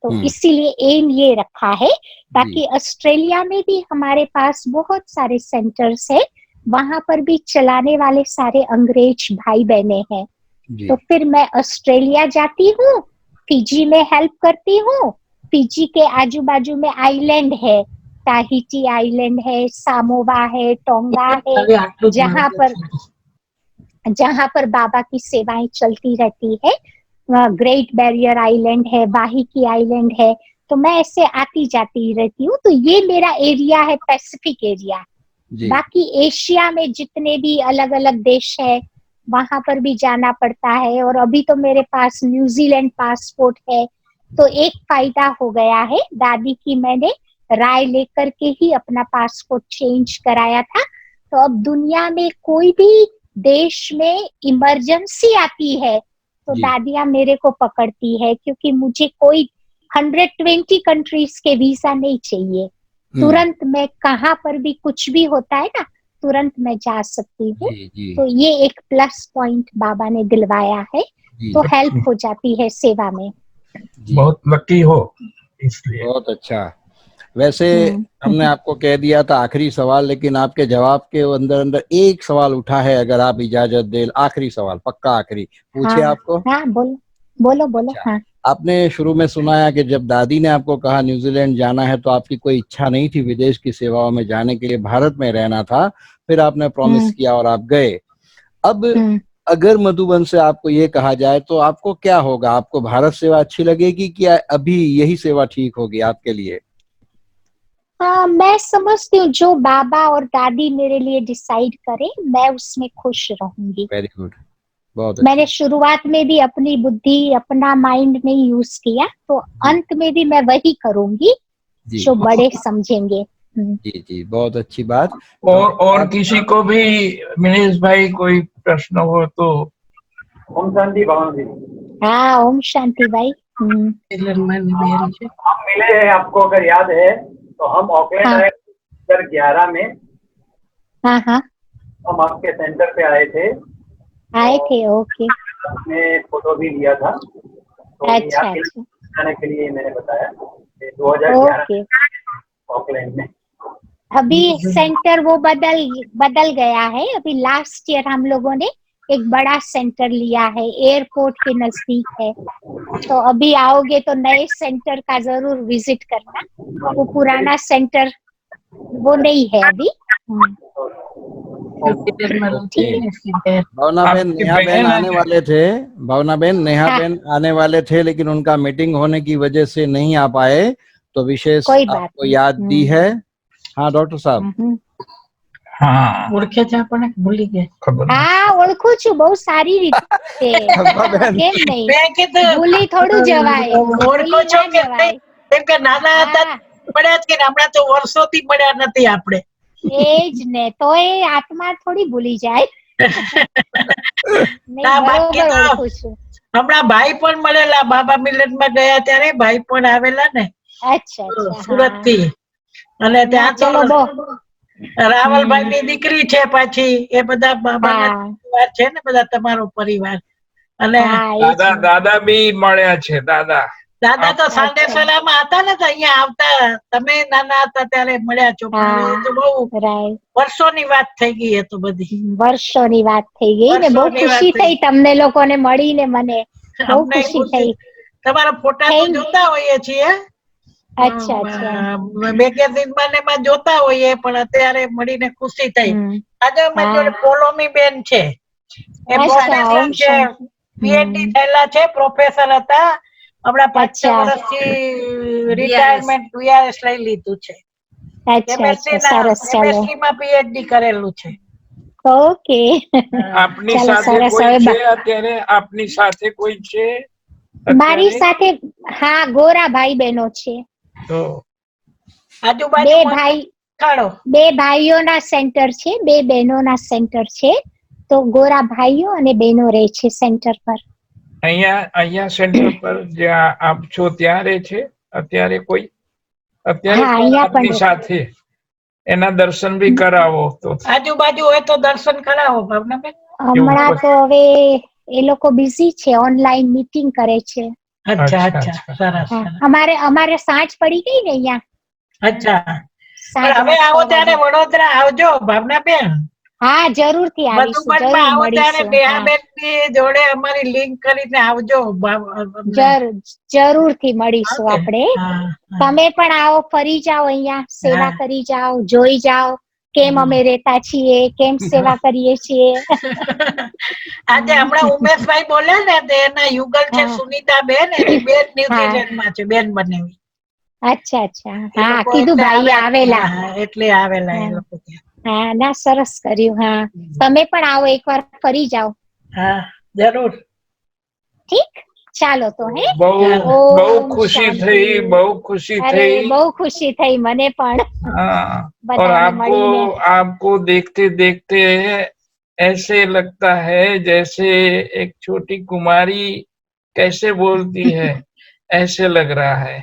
तो इसीलिए एम ये रखा है। बाकी ऑस्ट्रेलिया में भी हमारे पास बहुत सारे सेंटर्स है, वहां पर भी चलाने वाले सारे अंग्रेज भाई बहने हैं। तो फिर मैं ऑस्ट्रेलिया जाती हूँ, फिजी में हेल्प करती हूँ। फिजी के आजू बाजू में आइलैंड है, ताहिती आइलैंड है, सामोवा है, टोंगा है, जहाँ पर बाबा की सेवाएं चलती रहती है। ग्रेट बैरियर आइलैंड है, वाहिकी आइलैंड है। तो मैं ऐसे आती जाती रहती हूँ। तो ये मेरा एरिया है, पैसिफिक एरिया। बाकी एशिया में जितने भी अलग अलग देश है वहां पर भी जाना पड़ता है। और अभी तो मेरे पास न्यूजीलैंड पासपोर्ट है, तो एक फायदा हो गया है। दादी की मैंने राय लेकर के ही अपना पासपोर्ट चेंज कराया था। तो अब दुनिया में कोई भी देश में इमरजेंसी आती है तो दादियां मेरे को पकड़ती है, क्योंकि मुझे कोई 120 कंट्रीज के वीजा नहीं चाहिए। तुरंत मैं कहाँ पर भी कुछ भी होता है ना, तुरंत मैं जा सकती हूँ। जी जी तो ये एक प्लस पॉइंट बाबा ने दिलवाया है, जी तो हेल्प हो जाती है सेवा में। जी, बहुत लकी हो इसलिए। बहुत अच्छा। वैसे हमने हम्म। आपको कह दिया था आखिरी सवाल, लेकिन आपके जवाब के अंदर अंदर एक सवाल उठा है, अगर आप इजाजत दें। आखिरी सवाल, पक्का आखिरी, पूछे हाँ आपको। हाँ, बोलो बोलो बोलो। अच्छा, हाँ आपने शुरू में सुनाया कि जब दादी ने आपको कहा न्यूजीलैंड जाना है, तो आपकी कोई इच्छा नहीं थी विदेश की सेवाओं में जाने के लिए, भारत में रहना था। फिर आपने प्रॉमिस हम्म किया और आप गए। अब हम्म। अगर मधुबन से आपको ये कहा जाए तो आपको क्या होगा? आपको भारत सेवा अच्छी लगेगी कि अभी यही सेवा ठीक होगी आपके लिए? हाँ, मैं समझती हूँ जो बाबा और दादी मेरे लिए डिसाइड करें, मैं उसमें खुश रहूंगी। वेरी गुड, बहुत मैंने अच्छी। शुरुआत में भी अपनी बुद्धि, अपना माइंड नहीं यूज किया, तो जी अंत में भी मैं वही करूंगी जी जो बड़े समझेंगे। जी जी, बहुत अच्छी बात। और किसी को भी मनीष भाई कोई प्रश्न हो तो। ओम शांति भगवान जी। हाँ, ओम शांति भाई। हम मिले हैं, आपको अगर याद है तो हम ऑकलैंड हाँ आए 2011 में। हाँ हाँ, हम आपके सेंटर पे आए थे, आए थे। ओके, आपने फोटो भी लिया था, तो ये अच्छा आपके अच्छा, जाने के लिए मैंने बताया। ये 2011 ओके। ऑकलैंड में। अभी सेंटर वो बदल गया है। अभी लास्ट ईयर हम लोगों ने एक बड़ा सेंटर लिया है, एयरपोर्ट के नजदीक है। तो अभी आओगे तो नए सेंटर का जरूर विजिट करना। वो पुराना सेंटर वो नहीं है अभी। ओके। ठीक है। भावना बहन, आपकी नेहा बहन बहन आने है। वाले थे। भावना बहन, नेहा हाँ, बहन आने वाले थे, लेकिन उनका मीटिंग होने की वजह से नहीं आ पाए, तो विशेष कोई बात आपको नहीं। याद दी है। हाँ डॉक्टर साहब। हाँ, ઓળખે છે આપણને ભૂલી ગયા खबर नहीं। હા, ઓળખું છું બહુ સારી રીતે। भावना बहन, કેમ नहीं, મેં કીધું ભૂલી થોડું જવાય, ઓળખો ભૂલી છો ના કે જવાય। નહીં? કેમ કે નાના હતા હા, મળ્યા જ કે ને, હમણાં તો વર્ષોથી મળ્યા નથી આપણે. એજ ને, તો એ આત્મા થોડી ભૂલી જાય। નહીં, ના બાકી બરોબર તો ઓળખું છું। હમણાં ભાઈ પણ મળેલા, બાબા મિલનમાં ગયા ત્યારે ભાઈ પણ આવેલા ને અચ્છા અચ્છા, સુરત હા। થી. અને ના ત્યાં તો ચલો બો રાવલભાઈ ની દીકરી છે પાછી, એ બધા બાબાના હા પરિવાર છે ને, બધા તમારો પરિવાર. અને હા, એ જ દાદા ને। દાદા બી મળ્યા છે દાદા. દાદા તો અચ્છા, સાંડેસરામાં હતા ને, તો અહીંયા આવતા. તમે નાના હતા ત્યારે મળ્યા છો, પણ હવે હા, એ તો બહુ રાઈટ। વર્ષોની વાત થઈ ગઈ એ તો બધી. વર્ષોની વાત થઈ ગઈ ને, બહુ વર્ષોની વાત ખુશી થઈ. થઈ તમને લોકોને મળીને, મને બહુ અમને ખુશી ખુશી. થઈ। તમારા ફોટા તો થેન્ક જોતા હોઈએ છીએ, અચ્છા અચ્છા, મેગેઝિનમાં ને એમાં જોતા હોઈએ, પણ અત્યારે મળીને ખુશી થઈ. આજે અમારી જોડે હા, પોલોમી બેન છે, એ અચ્છા, પ્રોફેસર ઓમ છે, શાંતિ। પીએચડી થયેલા છે, પ્રોફેસર હતા. હમણાં 5-6 અચ્છા વર્ષથી રિટાયરમેન્ટ વીઆરએસ લઈ લીધું છે. અચ્છા અચ્છા, સરસ, ચાલો। કેમેસ્ટ્રી માં પીએચડી કરેલું છે. ઓકે, આપની ચાલો, સાથે સરસ। કોઈ હવે છે અત્યારે? આપની સાથે કોઈ છે મારી અત્યારે? સાથે હા, ગોરા ભાઈ બહેનો છે। તો બે આજુબાજુમાં ભાઈ, ખાડો. બે ભાઈઓના સેન્ટર છે, બે બહેનોના સેન્ટર છે। તો ગોરા ભાઈઓ અને બહેનો રહે છે સેન્ટર પર। અહીંયા અહીંયા સેન્ટર પર જ્યાં આપ છો ત્યાં રહે છે અત્યારે કોઈ? અત્યારે હા, કોણ અહીંયા પણ આપની સાથે? એના દર્શન બી કરાવો તો આજુબાજુ હોય તો દર્શન કરાવો ભાવનાબેન. હમણાં તો હવે એ લોકો બિઝી છે, ઓનલાઈન મીટિંગ કરે છે। અચ્છા અચ્છા, અચ્છા, અચ્છા. સરસ હા, સરસ. અમારે સાંજ પડી ગઈ ને અહીંયા, અચ્છા, પણ હવે સાંજના આવો 6 ત્યારે વાગે। વડોદરા આવજો ભાવનાબેન. હા, જરૂરથી આવીશું, મધુબનમાં જરૂર આવો ત્યારે મળીશું। હા, નેહાબેન ની જોડે અમારી લિંક કરીને આવજો. જરૂરથી મળીશું આપણે। તમે પણ આવો, ફરી જાઓ, અહીંયા સેવા કરી જાઓ, જોઈ જાઓ કેમ અમે રહેતા છીએ, કેમ સેવા કરીએ છીએ। આજે હમણાં ઉમેશભાઈ બોલ્યા ને, તે એના યુગલ છે હા સુનીતા બેન, એની બેન હા, ન્યુઝીલેન્ડ માં છે, બેન બનેવી. અચ્છા અચ્છા, એ હા, લોકો કીધું એટલે ભાઈ આવ્યા આવેલા। હતા. હા, એટલે આવેલા એ હા લોકો ત્યાં. હા, ના, સરસ કર્યું। હા, તમે પણ આવો, એકવાર ફરી જાઓ। હા, જરૂર. ઠીક, ચાલો તો હે। બહુ બહુ ઓમ ખુશી શાંતિ। થઈ, બહુ ખુशी અરે, થઈ। બહુ ખુશી થઈ મને પણ हाँ, और બધાને आपको મળીને। आपको देखते देखते ऐसे लगता है जैसे एक छोटी कुमारी कैसे बोलती है, ऐसे लग रहा है।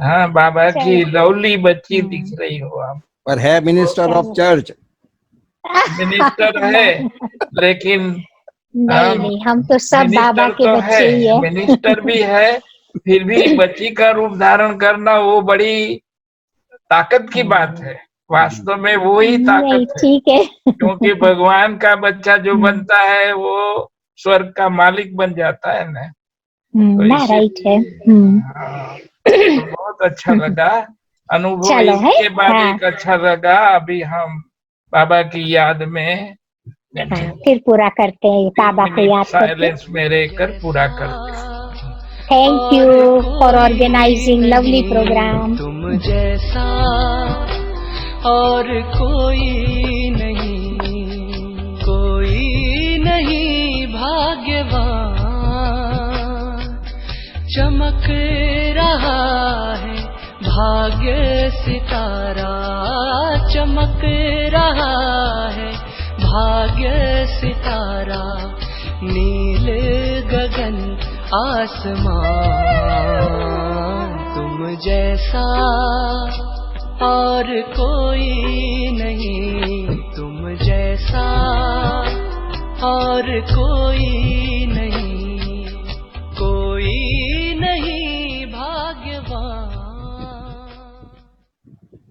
हाँ, बाबा की चलो। लवली बच्ची दिख रही हो आप। पर है मिनिस्टर ऑफ चर्च। मिनिस्टर है, लेकिन नहीं नहीं, हम तो सब बाबा मिनिस्टर के तो बच्चे ही है। मिनिस्टर भी है, फिर भी बच्ची का रूप धारण करना वो बड़ी ताकत की बात है। वास्तव में वो ही नहीं, ताकत है, ठीक है। क्योंकि भगवान का बच्चा जो बनता है वो स्वर्ग का मालिक बन जाता है ना। तो ना, राइट है। इसीलिए हाँ, तो बहुत अच्छा लगा अनुभव। चलो है। इसके बाद हाँ एक अच्छा लगा, अभी हम बाबा की याद में हाँ, फिर पूरा करते हैं 3 बाबा को मिनट याद करके। साइलेंस में रहकर पूरा करते हैं। Thank you for organising lovely programme. तुम जैसा और कोई नहीं भाग्यवान। चमक रहा है भाग्य सितारा, चमक रहा है भाग्य सितारा। नील गगन आसमान, तुम जैसा और कोई नहीं, तुम जैसा और कोई नहीं।